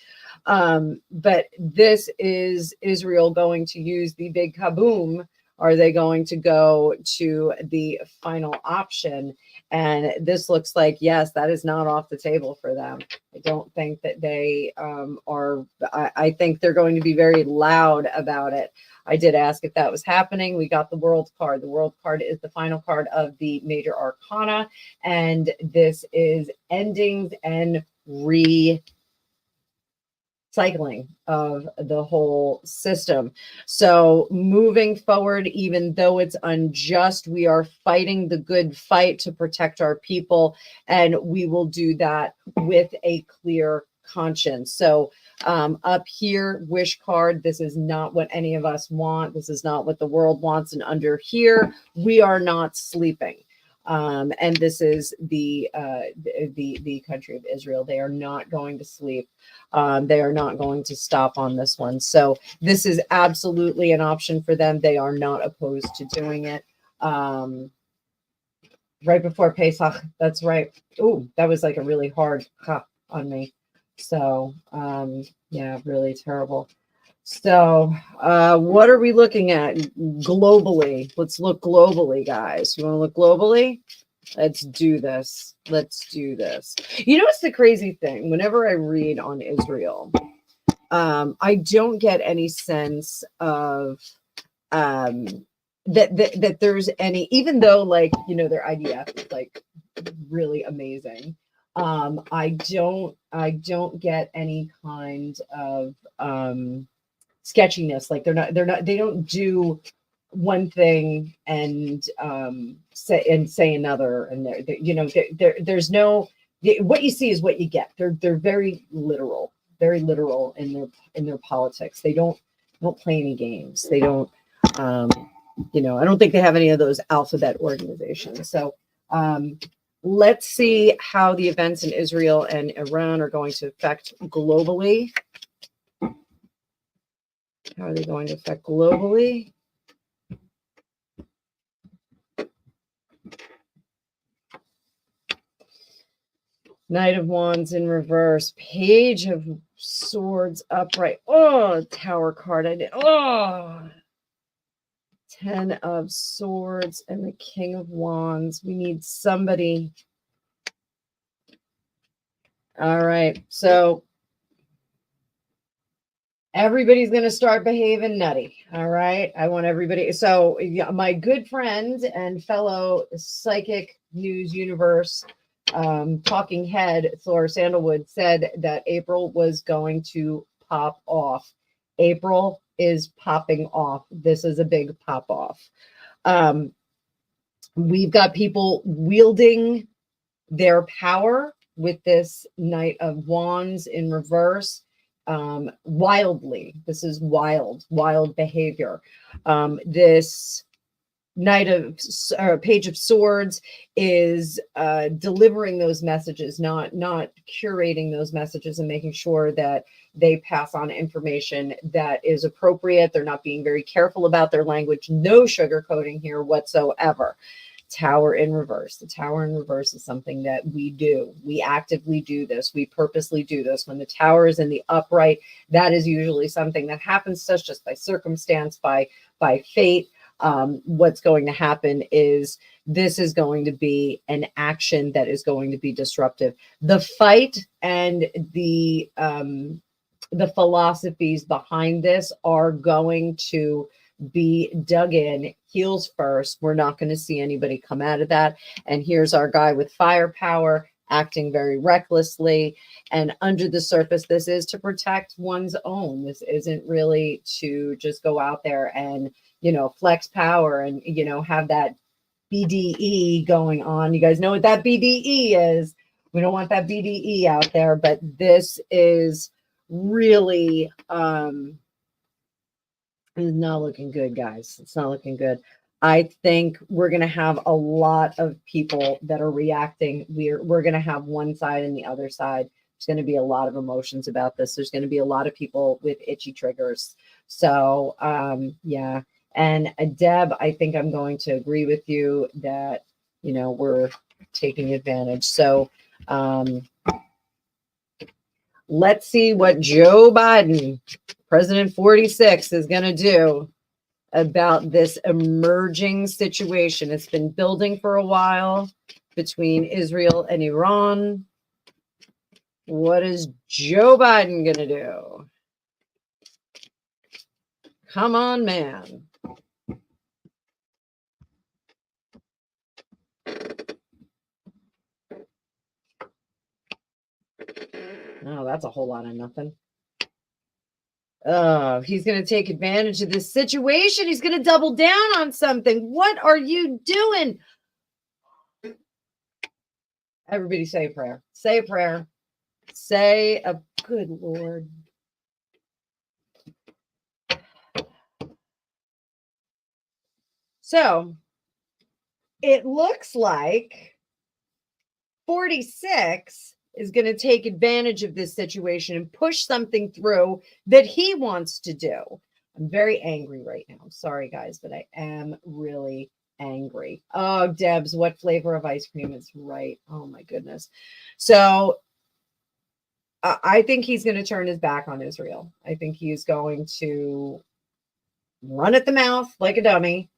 Speaker 1: But this is Israel going to use the big kaboom. Are they going to go to the final option? And this looks like, yes, that is not off the table for them. I don't think that they are, I think they're going to be very loud about it. I did ask if that was happening. We got the world card. The world card is the final card of the major arcana. And this is endings and cycling of the whole system. So moving forward, even though it's unjust, we are fighting the good fight to protect our people, and we will do that with a clear conscience. So up here, wish card, this is not what any of us want. This is not what the world wants. And under here, we are not sleeping. And this is the country of Israel. They are not going to sleep. They are not going to stop on this one. So this is absolutely an option for them. They are not opposed to doing it. Right before Pesach. That's right. Oh, that was like a really hard ha on me. So yeah, really terrible. So what are we looking at globally? Let's look globally, guys. You want to look globally? Let's do this. Let's do this. You know, it's the crazy thing. Whenever I read on Israel, I don't get any sense of that there's any, even though, like, you know, their IDF is like really amazing. I don't get any kind of sketchiness. Like they don't do one thing and say another, and there's no, what you see is what you get. They're very literal in their politics. They don't play any games. They don't I don't think they have any of those alphabet organizations. So let's see how the events in Israel and Iran are going to affect globally. How are they going to affect globally? Knight of Wands in reverse. Page of Swords upright. Oh, Tower card. I did. Oh, 10 of Swords and the King of Wands. We need somebody. All right. So everybody's going to start behaving nutty. All right. I want everybody. So my good friend and fellow psychic news universe talking head, Thor Sandalwood, said that April was going to pop off. April is popping off. This is a big pop off. We've got people wielding their power with this Knight of Wands in reverse. Wildly. This is wild behavior. This Page of Swords is delivering those messages, not curating those messages and making sure that they pass on information that is appropriate. They're not being very careful about their language. No sugarcoating here whatsoever. Tower in reverse. The Tower in reverse is something that we do. We actively do this. We purposely do this. When the Tower is in the upright, that is usually something that happens to us just by circumstance, by fate. What's going to happen is this is going to be an action that is going to be disruptive. The fight and the philosophies behind this are going to be dug in heels first. We're not going to see anybody come out of that. And here's our guy with firepower acting very recklessly. And under the surface, this is to protect one's own. This isn't really to just go out there and, flex power and, have that BDE going on. You guys know what that BDE is. We don't want that BDE out there, but this is really, it's not looking good, guys. It's not looking good. I think we're going to have a lot of people that are reacting. We're going to have one side and the other side. There's going to be a lot of emotions about this. There's going to be a lot of people with itchy triggers. So, yeah. And Deb, I think I'm going to agree with you that, you know, we're taking advantage. So, let's see what Joe Biden, President 46, is going to do about this emerging situation. It's been building for a while between Israel and Iran. What is Joe Biden going to do? Come on, man. Oh, that's a whole lot of nothing. Oh, he's going to take advantage of this situation. He's going to double down on something. What are you doing? Everybody say a prayer. Say a prayer. Say a good Lord. So it looks like 46 is going to take advantage of this situation and push something through that he wants to do. I'm very angry right now. Sorry, guys, but I am really angry. Oh, Debs, what flavor of ice cream is right? Oh, my goodness. So I think he's going to turn his back on Israel. I think he's going to run at the mouth like a dummy.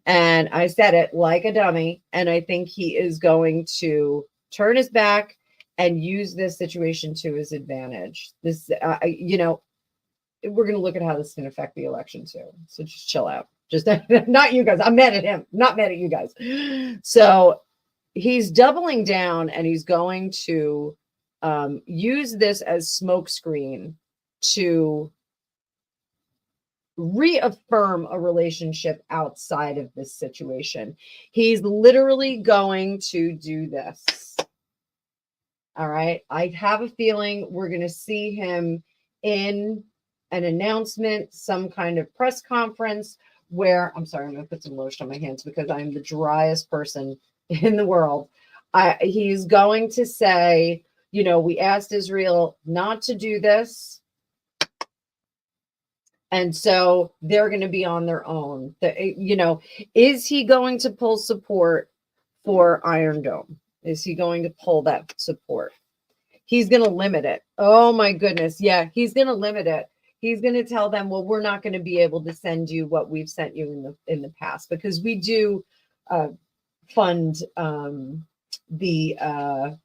Speaker 1: And I said it like a dummy. And I think he is going to turn his back and use this situation to his advantage. This, you know, we're going to look at how this is going to affect the election too. So just chill out. Just not you guys. I'm mad at him, not mad at you guys. So he's doubling down and he's going to use this as smokescreen to reaffirm a relationship outside of this situation. He's literally going to do this. All right. I have a feeling we're going to see him in an announcement, some kind of press conference where, I'm sorry, I'm going to put some lotion on my hands because I'm the driest person in the world. He's going to say, you know, we asked Israel not to do this. And so they're going to be on their own. You know, is he going to pull support for Iron Dome? Is he going to pull that support? He's going to limit it. Oh my goodness. Yeah, he's going to limit it. He's going to tell them, well, we're not going to be able to send you what we've sent you in the past, because we do fund the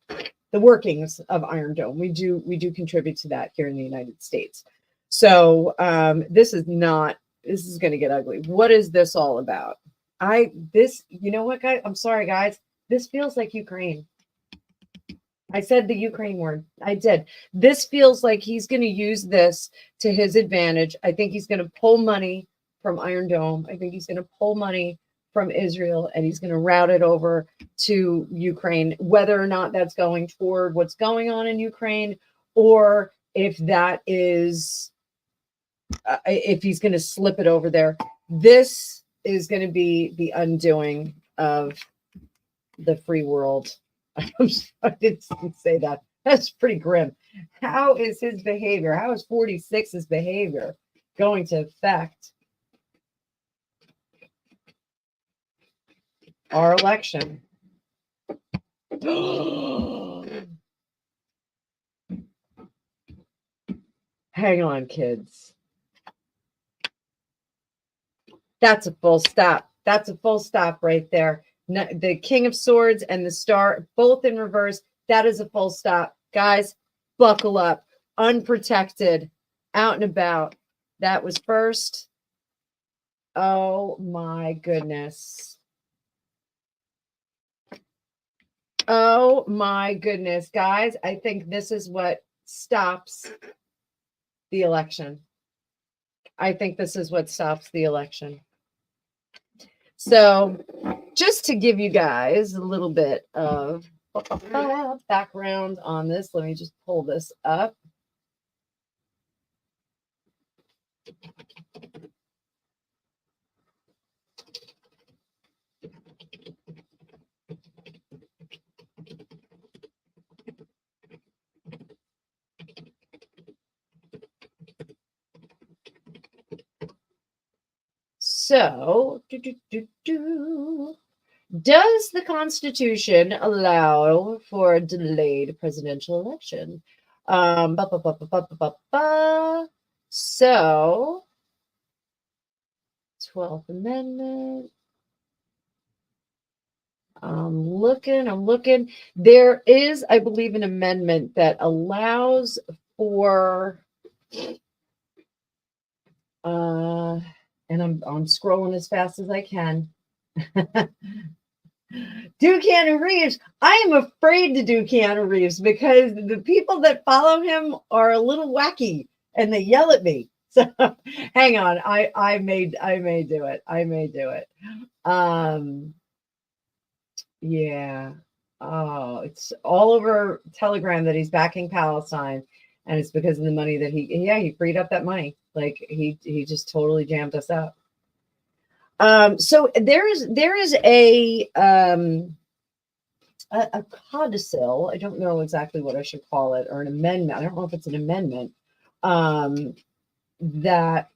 Speaker 1: workings of Iron Dome. We do contribute to that here in the United States. So this is going to get ugly. What is this all about? You know what, guys? I'm sorry, guys. This feels like Ukraine. I said the Ukraine word. I did. This feels like he's going to use this to his advantage. I think he's going to pull money from Iron Dome. I think he's going to pull money from Israel and he's going to route it over to Ukraine, whether or not that's going toward what's going on in Ukraine, or if that is, if he's going to slip it over there. This is going to be the undoing of the free world. I'm sorry, I didn't say that. That's pretty grim. How is his behavior? How is 46's behavior going to affect our election? Hang on, kids. That's a full stop. That's a full stop right there. The King of Swords and the Star, both in reverse. That is a full stop. Guys, buckle up. Unprotected, out and about. That was first. Oh my goodness. Oh my goodness. Guys, I think this is what stops the election. I think this is what stops the election. So just to give you guys a little bit of background on this, let me just pull this up. So, does the Constitution allow for a delayed presidential election? So, 12th Amendment. I'm looking. There is, I believe, an amendment that allows for, and I'm scrolling as fast as I can. Do Keanu Reeves. I am afraid to do Keanu Reeves because the people that follow him are a little wacky and they yell at me. So hang on. I may do it. I may do it. Yeah. Oh, it's all over Telegram that he's backing Palestine, and it's because of the money that he freed up that money. Like he just totally jammed us up. So there is a codicil. I don't know exactly what I should call it, or an amendment. I don't know if it's an amendment that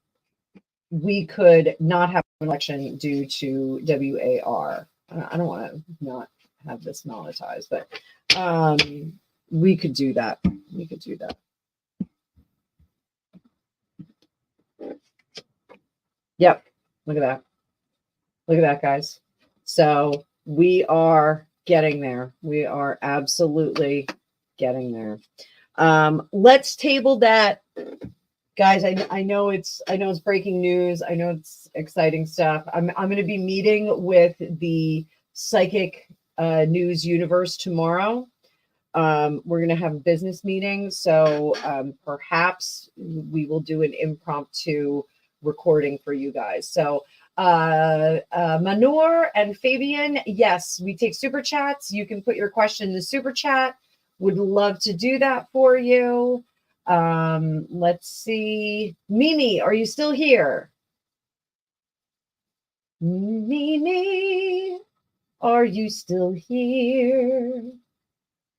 Speaker 1: we could not have an election due to WAR. I don't want to not have this monetized, but we could do that. We could do that. Yep. Look at that. Look at that, guys. So we are getting there. We are absolutely getting there. Let's table that, guys. I know it's breaking news. I know it's exciting stuff. I'm going to be meeting with the psychic news universe tomorrow. We're going to have a business meeting, so perhaps we will do an impromptu recording for you guys. So Manur and Fabian, yes, we take super chats. You can put your question in the super chat. Would love to do that for you. Let's see. Mimi, are you still here? Mimi, are you still here?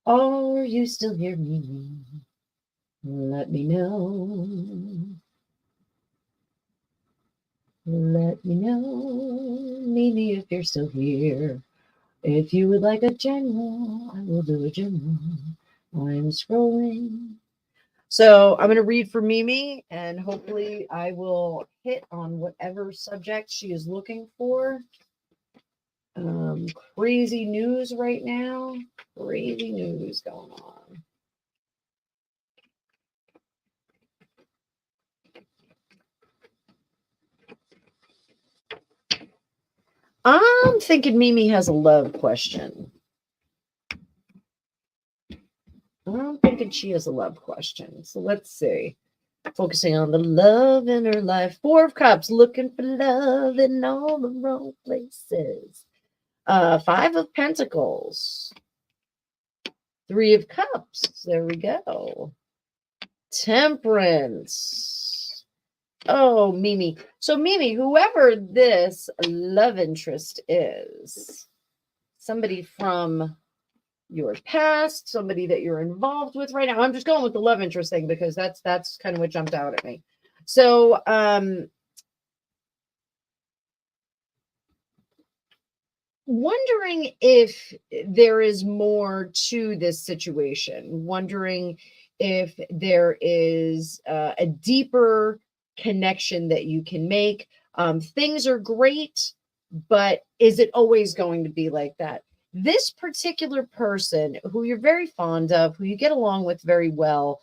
Speaker 1: Are you still here, Mimi? Let me know. Let me know, Mimi, if you're still here. If you would like a general, I will do a general. I'm scrolling. So I'm going to read for Mimi, and hopefully I will hit on whatever subject she is looking for. Crazy news right now. Crazy news going on. I'm thinking Mimi has a love question. I'm thinking she has a love question. So let's see. Focusing on the love in her life. 4 of Cups, looking for love in all the wrong places. 5 of Pentacles. 3 of Cups. There we go. Temperance. Oh, Mimi. So, Mimi, whoever this love interest is, somebody from your past, somebody that you're involved with right now. I'm just going with the love interest thing because that's kind of what jumped out at me. So, wondering if there is more to this situation. Wondering if there is a deeper connection that you can make. Things are great, but is it always going to be like that? This particular person who you're very fond of, who you get along with very well,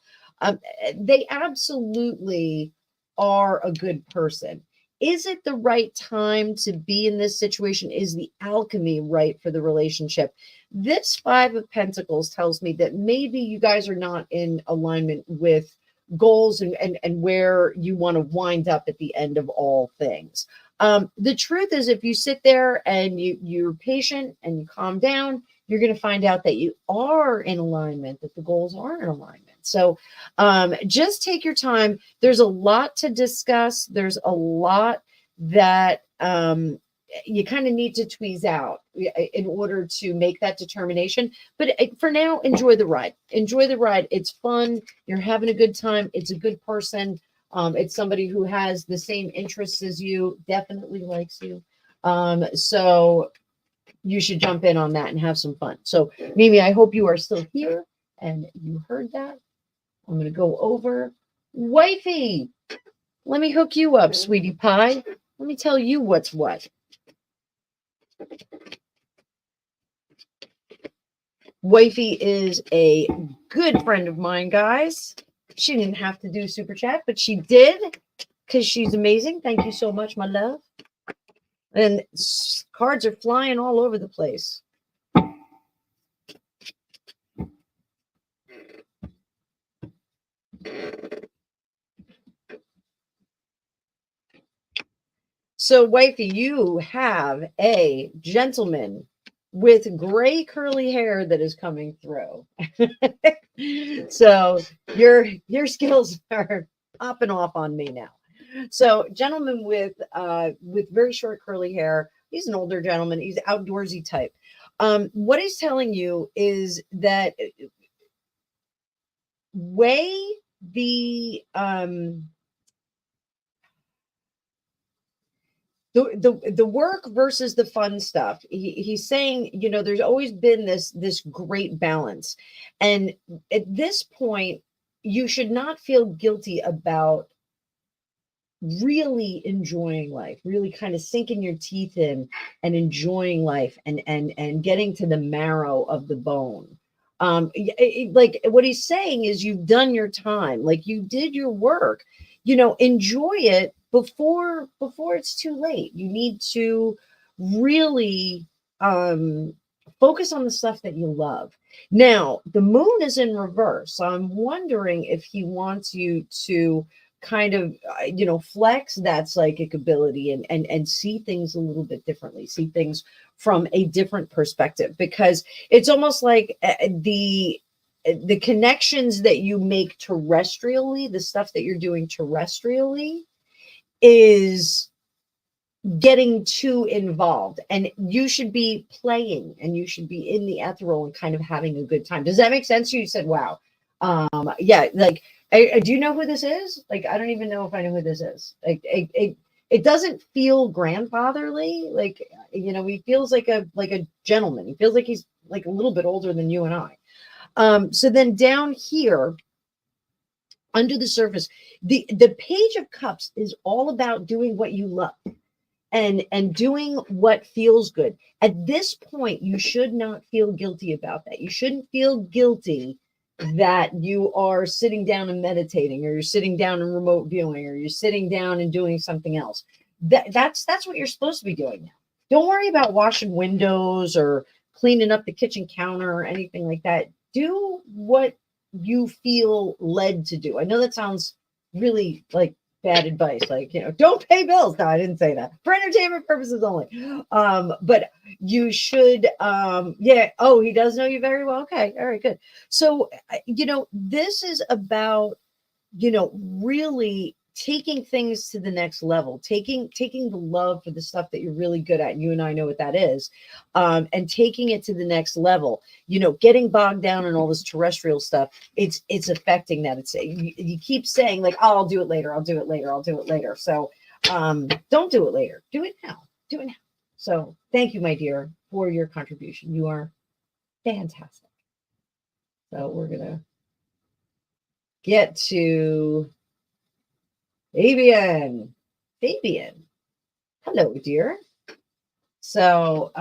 Speaker 1: they absolutely are a good person. Is it the right time to be in this situation? Is the alchemy right for the relationship? This 5 of Pentacles tells me that maybe you guys are not in alignment with goals and where you want to wind up at the end of all things. The truth is, if you sit there and you're patient and you calm down, you're going to find out that you are in alignment, that the goals are in alignment. So just take your time. There's a lot to discuss. There's a lot that you kind of need to tweeze out in order to make that determination. But for now, enjoy the ride. Enjoy the ride. It's fun. You're having a good time. It's a good person. It's somebody who has the same interests as you, definitely likes you. So you should jump in on that and have some fun. So Mimi, I hope you are still here and you heard that. I'm going to go over. Wifey, let me hook you up, sweetie pie. Let me tell you what's what. Wifey is a good friend of mine, guys. She didn't have to do super chat, but she did because she's amazing. Thank you so much, my love. And cards are flying all over the place. So, wifey, you have a gentleman with gray curly hair that is coming through. So your skills are popping off on me now. So, gentleman with very short curly hair. He's an older gentleman. He's outdoorsy type. What he's telling you is that weigh the work versus the fun stuff. He's saying, you know, there's always been this great balance, and at this point, you should not feel guilty about really enjoying life, really kind of sinking your teeth in and enjoying life and getting to the marrow of the bone. Like what he's saying is you've done your time, like you did your work, you know, enjoy it before it's too late. You need to really focus on the stuff that you love. Now, the moon is in reverse. So I'm wondering if he wants you to kind of you know, flex that psychic ability and see things a little bit differently, see things from a different perspective, because it's almost like the connections that you make terrestrially, the stuff that you're doing terrestrially is getting too involved, and you should be playing and you should be in the ethereal and kind of having a good time. Does that make sense? You said wow. Yeah, like do you know who this is? Like, I don't even know if I know who this is. Like, it doesn't feel grandfatherly. Like, you know, he feels like a gentleman. He feels like he's like a little bit older than you and I. So then down here, under the surface, the Page of Cups is all about doing what you love and doing what feels good. At this point, you should not feel guilty about that. You shouldn't feel guilty that you are sitting down and meditating, or you're sitting down and remote viewing, or you're sitting down and doing something else. That's what you're supposed to be doing now. Don't worry about washing windows or cleaning up the kitchen counter or anything like that. Do what you feel led to do. I know that sounds really like bad advice, like, you know, don't pay bills. No, I didn't say that. For entertainment purposes only. But you should yeah. Oh, he does know you very well. Okay, all right, good. So you know, this is about, you know, really taking things to the next level, taking the love for the stuff that you're really good at, and you and I know what that is, and taking it to the next level. You know, getting bogged down in all this terrestrial stuff, it's affecting that. It's you keep saying like, oh, I'll do it later, I'll do it later, I'll do it later. So don't do it later, do it now, do it now. So thank you, my dear, for your contribution. You are fantastic. So we're gonna get to Fabian. Fabian, hello, dear. So,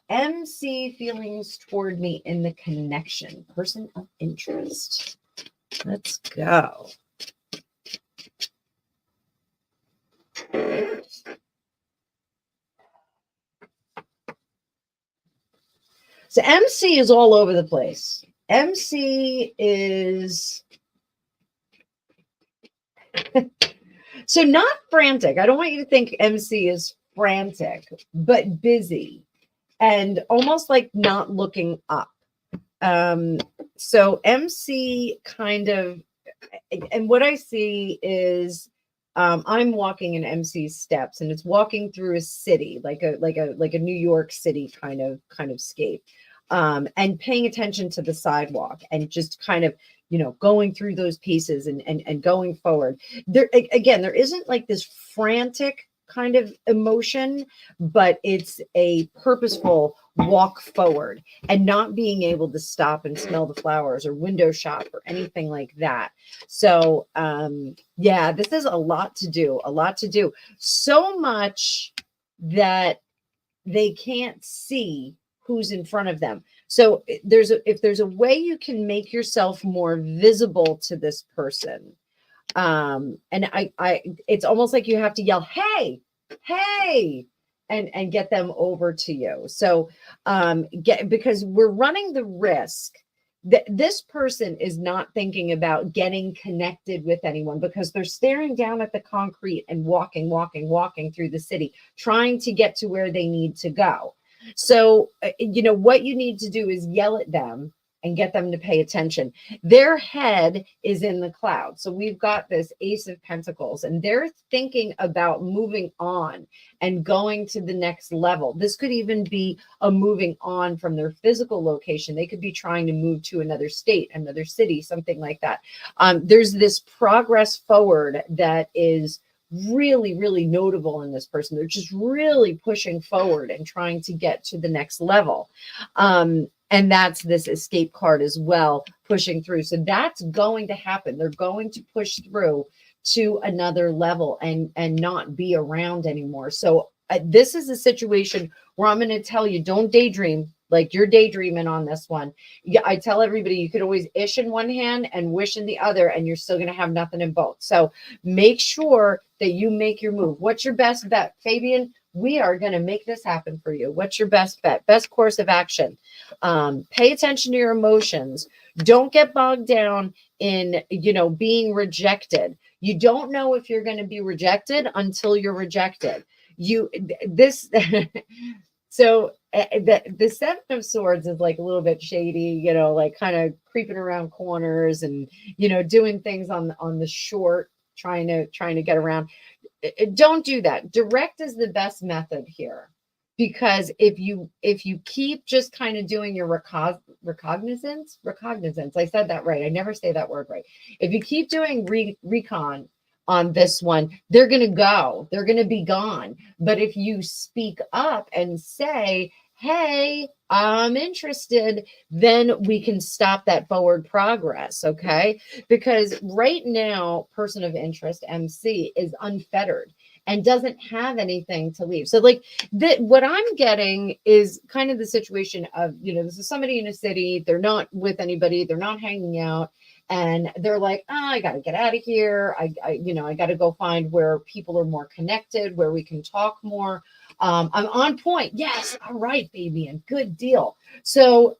Speaker 1: MC feelings toward me in the connection, person of interest. Let's go. So, MC is all over the place. MC is so not frantic. I don't want you to think MC is frantic, but busy and almost like not looking up. So MC kind of, and what I see is I'm walking in MC's steps, and it's walking through a city, like a New York City kind of scape. And paying attention to the sidewalk and just kind of going through those pieces and going forward. There again, there isn't like this frantic kind of emotion, but it's a purposeful walk forward and not being able to stop and smell the flowers or window shop or anything like that. So yeah, this is a lot to do, so much that they can't see who's in front of them. So if there's a way you can make yourself more visible to this person, and it's almost like you have to yell, hey, and get them over to you. So because we're running the risk that this person is not thinking about getting connected with anyone, because they're staring down at the concrete and walking through the city, trying to get to where they need to go. So, what you need to do is yell at them and get them to pay attention. Their head is in the cloud. So we've got this Ace of Pentacles, and they're thinking about moving on and going to the next level. This could even be a moving on from their physical location. They could be trying to move to another state, another city, something like that. There's this progress forward that is really, really notable in this person. They're just really pushing forward and trying to get to the next level. And that's this escape card as well, pushing through. So that's going to happen. They're going to push through to another level and not be around anymore. So this is a situation where I'm going to tell you, don't daydream. Like, you're daydreaming on this one. Yeah, I tell everybody, you could always ish in one hand and wish in the other, and you're still going to have nothing in both. So make sure that you make your move. What's your best bet, Fabian? We are going to make this happen for you. What's your best bet? Best course of action. Pay attention to your emotions. Don't get bogged down in, being rejected. You don't know if you're going to be rejected until you're rejected. So the Seven of Swords is like a little bit shady, like kind of creeping around corners and, doing things on the short, trying to get around. Don't do that. Direct is the best method here, because if you keep just kind of doing your recognizance, I said that right. I never say that word right. If you keep doing recon on this one, they're going to be gone. But if you speak up and say, hey, I'm interested, then we can stop that forward progress. Okay. Because right now, person of interest, MC, is unfettered and doesn't have anything to leave. So like what I'm getting is kind of the situation of, this is somebody in a city. They're not with anybody. They're not hanging out. And they're like, I got to get out of here. I got to go find where people are more connected, where we can talk more. I'm on point. Yes. All right, Fabian. Good deal. So,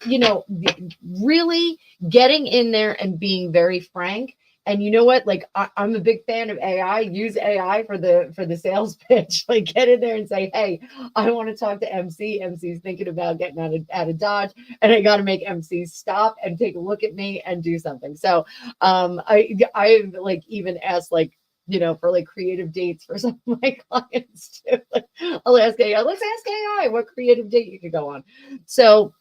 Speaker 1: really getting in there and being very frank. And you know what? Like, I'm a big fan of AI. Use AI for the sales pitch. Like, get in there and say, hey, I want to talk to MC. MC's thinking about getting out of Dodge, and I got to make MC stop and take a look at me and do something. So I like even asked for like creative dates for some of my clients too. Like, I'll ask AI, let's ask AI what creative date you could go on. So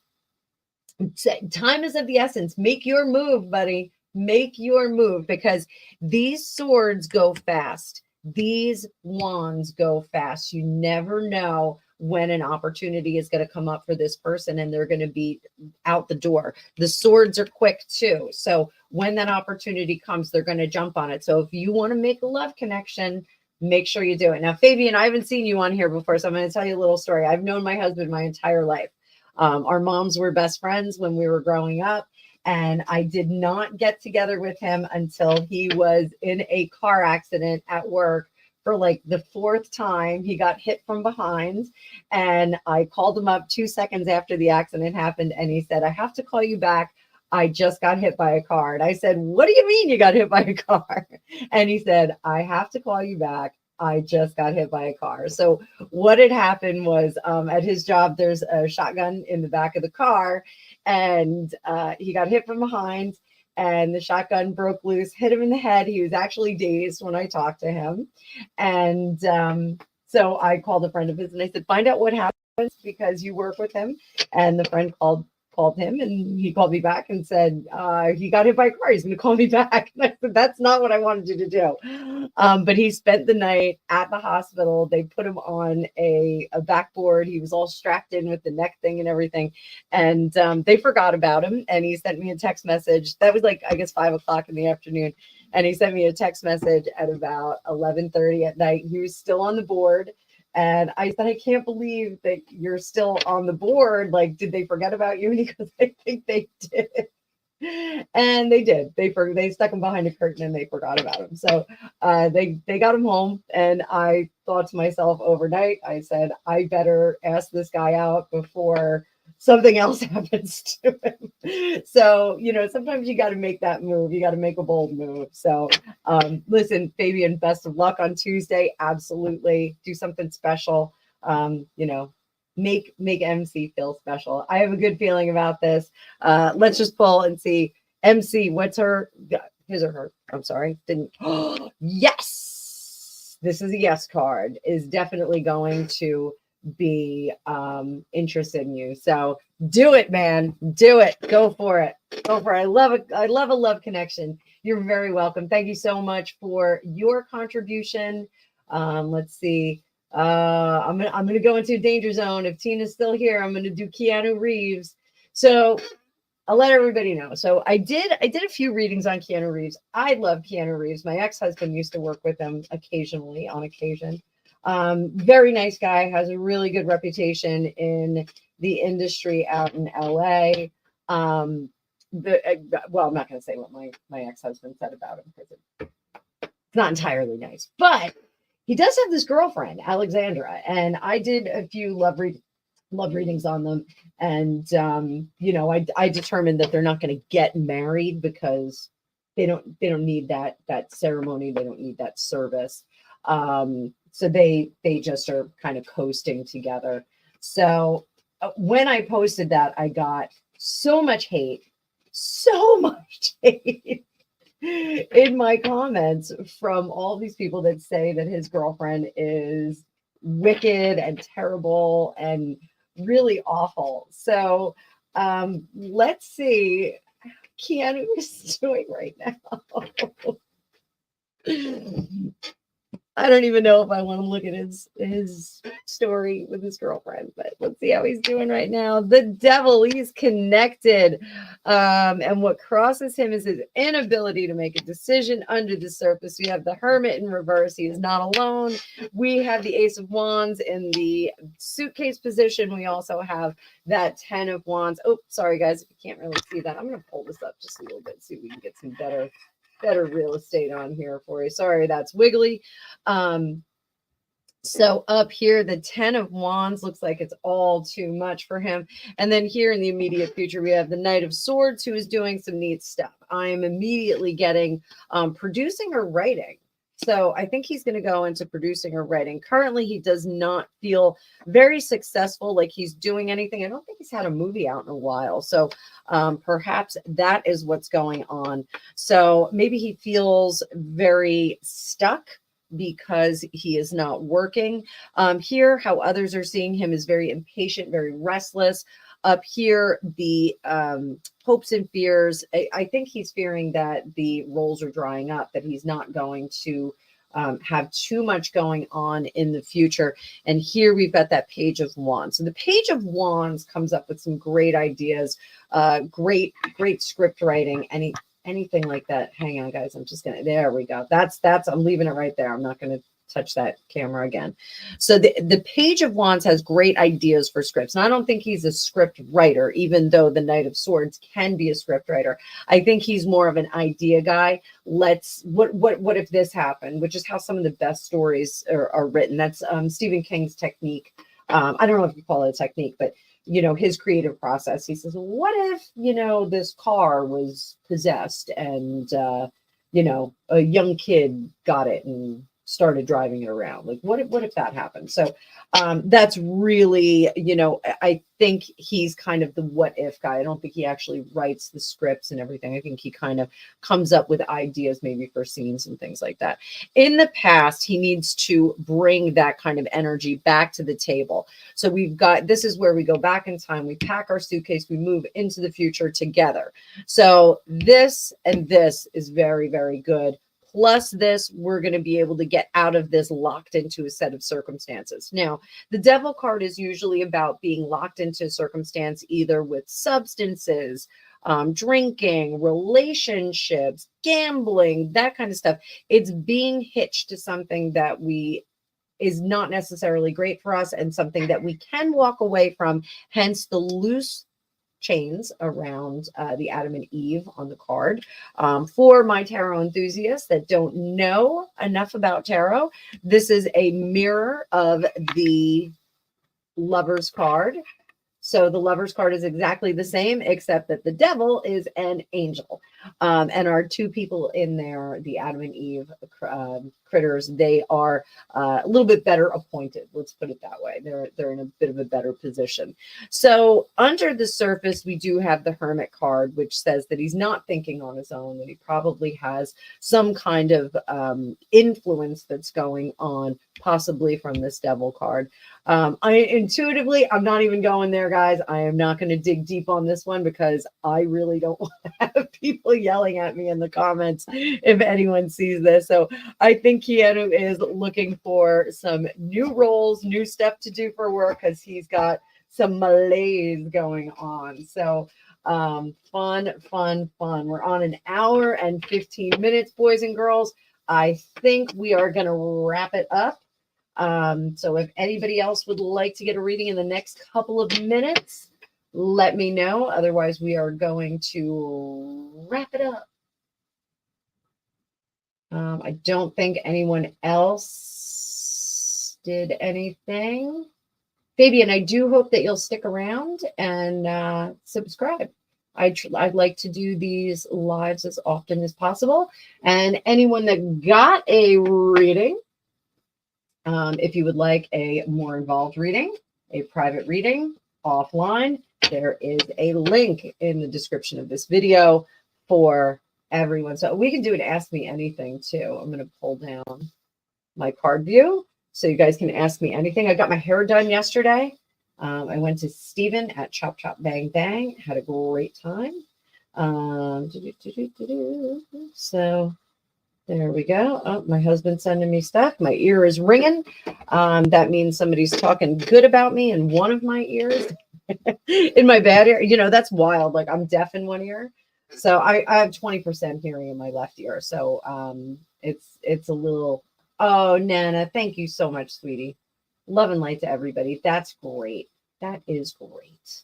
Speaker 1: time is of the essence. Make your move, buddy. Make your move, because these swords go fast. These wands go fast. You never know when an opportunity is going to come up for this person and they're going to be out the door. The swords are quick too. So when that opportunity comes, they're going to jump on it. So if you want to make a love connection, make sure you do it. Now, Fabian, I haven't seen you on here before, so I'm going to tell you a little story. I've known my husband my entire life. Our moms were best friends when we were growing up. And I did not get together with him until he was in a car accident at work for like the fourth time. He got hit from behind, and I called him up 2 seconds after the accident happened. And he said, I have to call you back. I just got hit by a car. And I said, what do you mean you got hit by a car? And he said, I have to call you back. I just got hit by a car. So what had happened was at his job, there's a shotgun in the back of the car, and he got hit from behind, and the shotgun broke loose, hit him in the head. He was actually dazed when I talked to him. And so I called a friend of his and I said, find out what happened, because you work with him. And the friend called called him, and he called me back and said he got hit by a car. He's going to call me back. And I said, that's not what I wanted you to do. But he spent the night at the hospital. They put him on a backboard. He was all strapped in with the neck thing and everything. And they forgot about him. And he sent me a text message. That was like, I guess, 5 o'clock in the afternoon. And he sent me a text message at about 11:30 at night. He was still on the board. And I said, I can't believe that you're still on the board. Like, did they forget about you? And he goes, I think they did. And they did. They stuck him behind a curtain and they forgot about him. So they got him home. And I thought to myself overnight, I said, I better ask this guy out before something else happens to him. So, sometimes you got to make that move. You got to make a bold move. So listen, Fabian, best of luck on Tuesday. Absolutely. Do something special. Make MC feel special. I have a good feeling about this. Let's just pull and see. MC, what's his or her? I'm sorry. Didn't. Yes. This is a yes card. Is definitely going to be interested in you. So do it, man. Do it. Go for it. Go for it. I love it. I love a love connection. You're very welcome. Thank you so much for your contribution. Let's see. I'm gonna go into a danger zone. If Tina's still here, I'm gonna do Keanu Reeves. So I'll let everybody know. So I did a few readings on Keanu Reeves. I love Keanu Reeves. My ex-husband used to work with him occasionally, on occasion. Very nice guy, has a really good reputation in the industry out in LA. I'm not going to say what my ex-husband said about him because it's not entirely nice, but he does have this girlfriend, Alexandra, and I did a few love readings on them. And, I determined that they're not going to get married because they don't need that ceremony. They don't need that service. So they just are kind of coasting together. So when I posted that, I got so much hate in my comments from all these people that say that his girlfriend is wicked and terrible and really awful. So let's see how Keanu is doing right now. I don't even know if I want to look at his story with his girlfriend, but let's see how he's doing right now. The devil, he's connected. And what crosses him is his inability to make a decision under the surface. We have the Hermit in reverse. He is not alone. We have the Ace of Wands in the suitcase position. We also have that 10 of Wands. Oh, sorry, guys, if you can't really see that, I'm going to pull this up just a little bit, see if we can get some better real estate on here for you. Sorry, that's wiggly. So up here, the 10 of Wands looks like it's all too much for him. And then here in the immediate future, we have the Knight of Swords, who is doing some neat stuff. I am immediately getting producing or writing. So I think he's going to go into producing or writing. Currently, he does not feel very successful, like he's doing anything. I don't think he's had a movie out in a while. So perhaps that is what's going on. So maybe he feels very stuck because he is not working. Here, how others are seeing him is very impatient, very restless. Up here, the hopes and fears. I think he's fearing that the roles are drying up, that he's not going to have too much going on in the future. And here we've got that Page of Wands. So the Page of Wands comes up with some great ideas, great script writing, anything like that. Hang on, guys. I'm just gonna, there we go. That's, I'm leaving it right there. I'm not going to touch that camera again. So the Page of Wands has great ideas for scripts. And I don't think he's a script writer, even though the Knight of Swords can be a script writer. I think he's more of an idea guy. What if this happened? Which is how some of the best stories are written. That's Stephen King's technique. I don't know if you call it a technique, but his creative process. He says, what if, this car was possessed and, a young kid got it and started driving it around. Like, what if that happened? So that's really, you know, I think he's kind of the what if guy. I don't think he actually writes the scripts and everything. I think he kind of comes up with ideas maybe for scenes and things like that. In the past, he needs to bring that kind of energy back to the table. So we've got, this is where we go back in time. We pack our suitcase, we move into the future together. So this and this is very, very good. Plus this, we're going to be able to get out of this locked into a set of circumstances. Now, the devil card is usually about being locked into a circumstance, either with substances, drinking, relationships, gambling, that kind of stuff. It's being hitched to something that is not necessarily great for us and something that we can walk away from, hence the loose chains around the Adam and Eve on the card. For my tarot enthusiasts that don't know enough about tarot, this is a mirror of the Lover's card. So the Lover's card is exactly the same, except that the devil is an angel. And our two people in there, the Adam and Eve critters, they are a little bit better appointed. Let's put it that way. They're in a bit of a better position. So under the surface, we do have the Hermit card, which says that he's not thinking on his own, that he probably has some kind of influence that's going on, possibly from this devil card. I'm not even going there, guys. I am not going to dig deep on this one because I really don't want to have people yelling at me in the comments if anyone sees this. So I think Keanu is looking for some new roles, new stuff to do for work, because he's got some malaise going on. So fun. We're on an hour and 15 minutes, boys and girls. I think we are going to wrap it up. So if anybody else would like to get a reading in the next couple of minutes, let me know. Otherwise, we are going to wrap it up. I don't think anyone else did anything. Fabian, I do hope that you'll stick around and subscribe. I'd like to do these lives as often as possible. And anyone that got a reading, if you would like a more involved reading, a private reading offline, there is a link in the description of this video for everyone. So we can do an Ask Me Anything too. I'm going to pull down my card view so you guys can ask me anything. I got my hair done yesterday. I went to Steven at Chop Chop Bang Bang. Had a great time. So there we go. Oh, my husband's sending me stuff. My ear is ringing. That means somebody's talking good about me in one of my ears. In my bad ear. You know, that's wild. Like, I'm deaf in one ear. So I have 20% hearing in my left ear. So it's a little. Oh, Nana, thank you so much, sweetie. Love and light to everybody. That's great. That is great.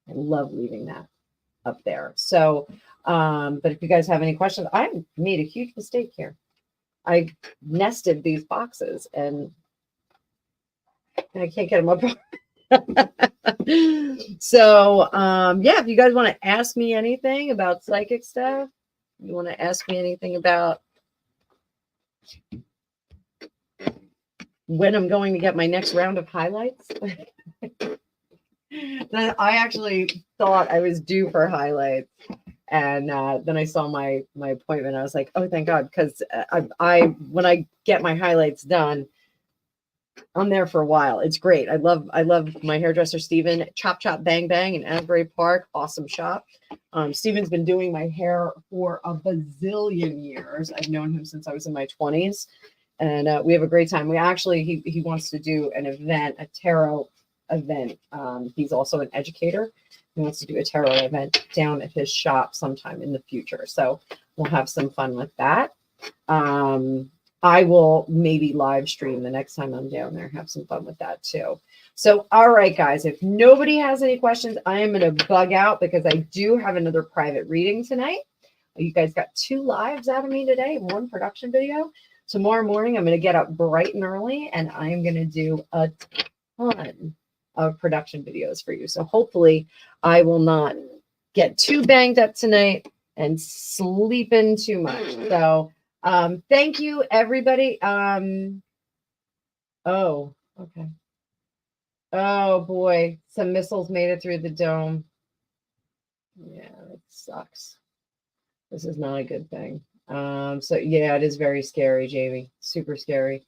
Speaker 1: I love leaving that up there. So, but if you guys have any questions, I made a huge mistake here. I nested these boxes and I can't get them up. So, yeah, if you guys want to ask me anything about psychic stuff, you want to ask me anything about when I'm going to get my next round of highlights. I actually thought I was due for highlights. And then I saw my appointment. I was like, oh, thank God. Because when I get my highlights done, I'm there for a while. It's great. I love my hairdresser, Steven, Chop Chop Bang Bang in Asbury Park. Awesome shop. Steven's been doing my hair for a bazillion years. I've known him since I was in my 20s. And we have a great time. We actually, he wants to do an event, a tarot event. He's also an educator. He wants to do a tarot event down at his shop sometime in the future. So we'll have some fun with that. I will maybe live stream the next time I'm down there, have some fun with that too. So, all right, guys, if nobody has any questions, I am going to bug out because I do have another private reading tonight. You guys got 2 lives out of me today, 1 production video. Tomorrow morning, I'm going to get up bright and early, and I am going to do a ton of production videos for you. So hopefully I will not get too banged up tonight and sleep in too much. So Thank you, everybody. Oh, okay. Oh boy, some missiles made it through the dome. Yeah, it sucks. This is not a good thing. So yeah, it is very scary, Jamie. Super scary.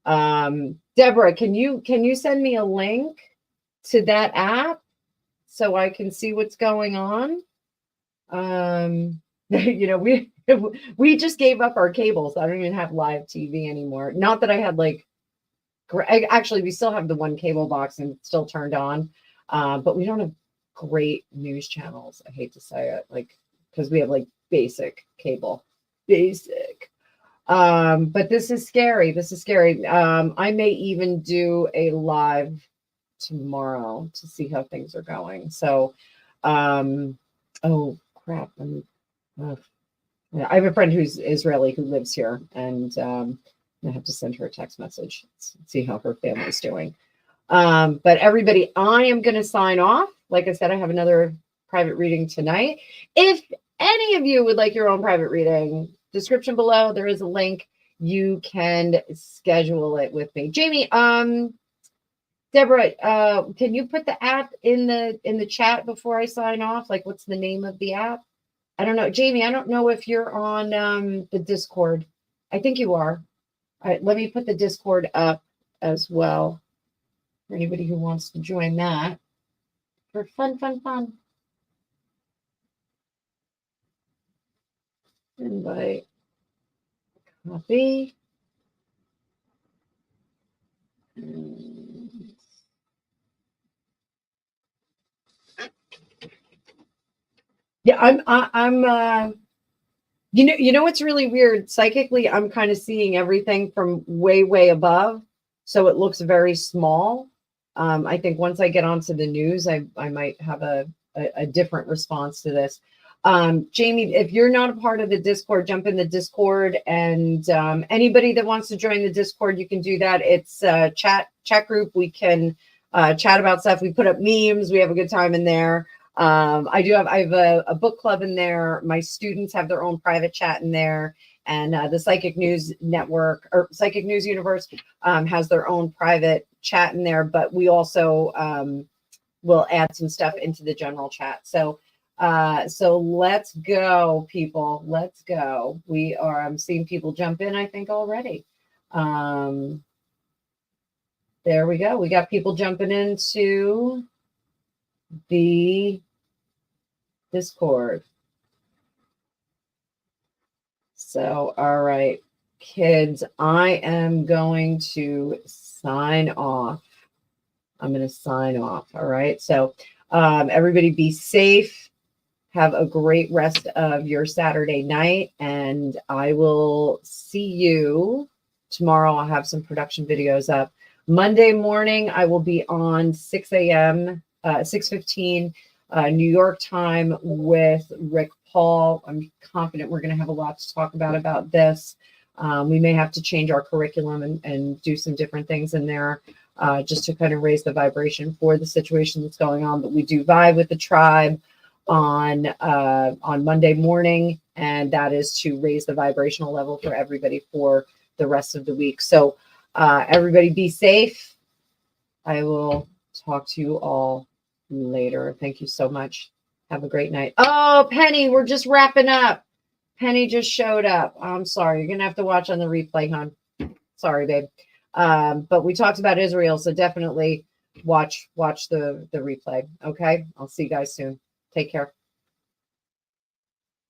Speaker 1: Deborah, can you send me a link to that app so I can see what's going on? We just gave up our cables. I don't even have live TV anymore. Not that I had like, actually, we still have the one cable box and it's still turned on, but we don't have great news channels. I hate to say it, like, because we have like basic cable, basic. But this is scary. This is scary. I may even do a live tomorrow to see how things are going. So, oh crap. I have a friend who's Israeli who lives here, and I have to send her a text message, see how her family's doing. But everybody, I am going to sign off. Like I said, I have another private reading tonight. If any of you would like your own private reading, description below, there is a link. You can schedule it with me. Jamie, Deborah, can you put the app in the chat before I sign off? Like, what's the name of the app? I don't know. Jamie, I don't know if you're on the Discord. I think you are. All right, let me put the Discord up as well for anybody who wants to join that for fun. Invite, copy. Yeah, I'm you know what's really weird? Psychically, I'm kind of seeing everything from way above, so it looks very small. I think once I get onto the news, I might have a different response to this. Jamie, if you're not a part of the Discord, jump in the Discord, and anybody that wants to join the Discord, you can do that. It's a chat group. We can chat about stuff. We put up memes. We have a good time in there. I have a book club in there. My students have their own private chat in there, and the Psychic News Network or Psychic News Universe has their own private chat in there. But we also will add some stuff into the general chat. So let's go, people. Let's go. I'm seeing people jump in, I think, already. There we go. We got people jumping into the Discord. So, all right, kids, I am going to sign off. I'm going to sign off. All right. So, everybody be safe. Have a great rest of your Saturday night. And I will see you tomorrow. I'll have some production videos up. Monday morning, I will be on 6 a.m., 6:15 New York time with Rick Paul. I'm confident we're going to have a lot to talk about this. We may have to change our curriculum and do some different things in there just to kind of raise the vibration for the situation that's going on. But we do vibe with the tribe on Monday morning, and that is to raise the vibrational level for everybody for the rest of the week. So everybody be safe. I will talk to you all later. Thank you so much. Have a great night. Oh, Penny, we're just wrapping up. Penny just showed up. I'm sorry. You're going to have to watch on the replay, hon. Sorry, babe. But we talked about Israel, so definitely watch the replay. Okay? I'll see you guys soon. Take care.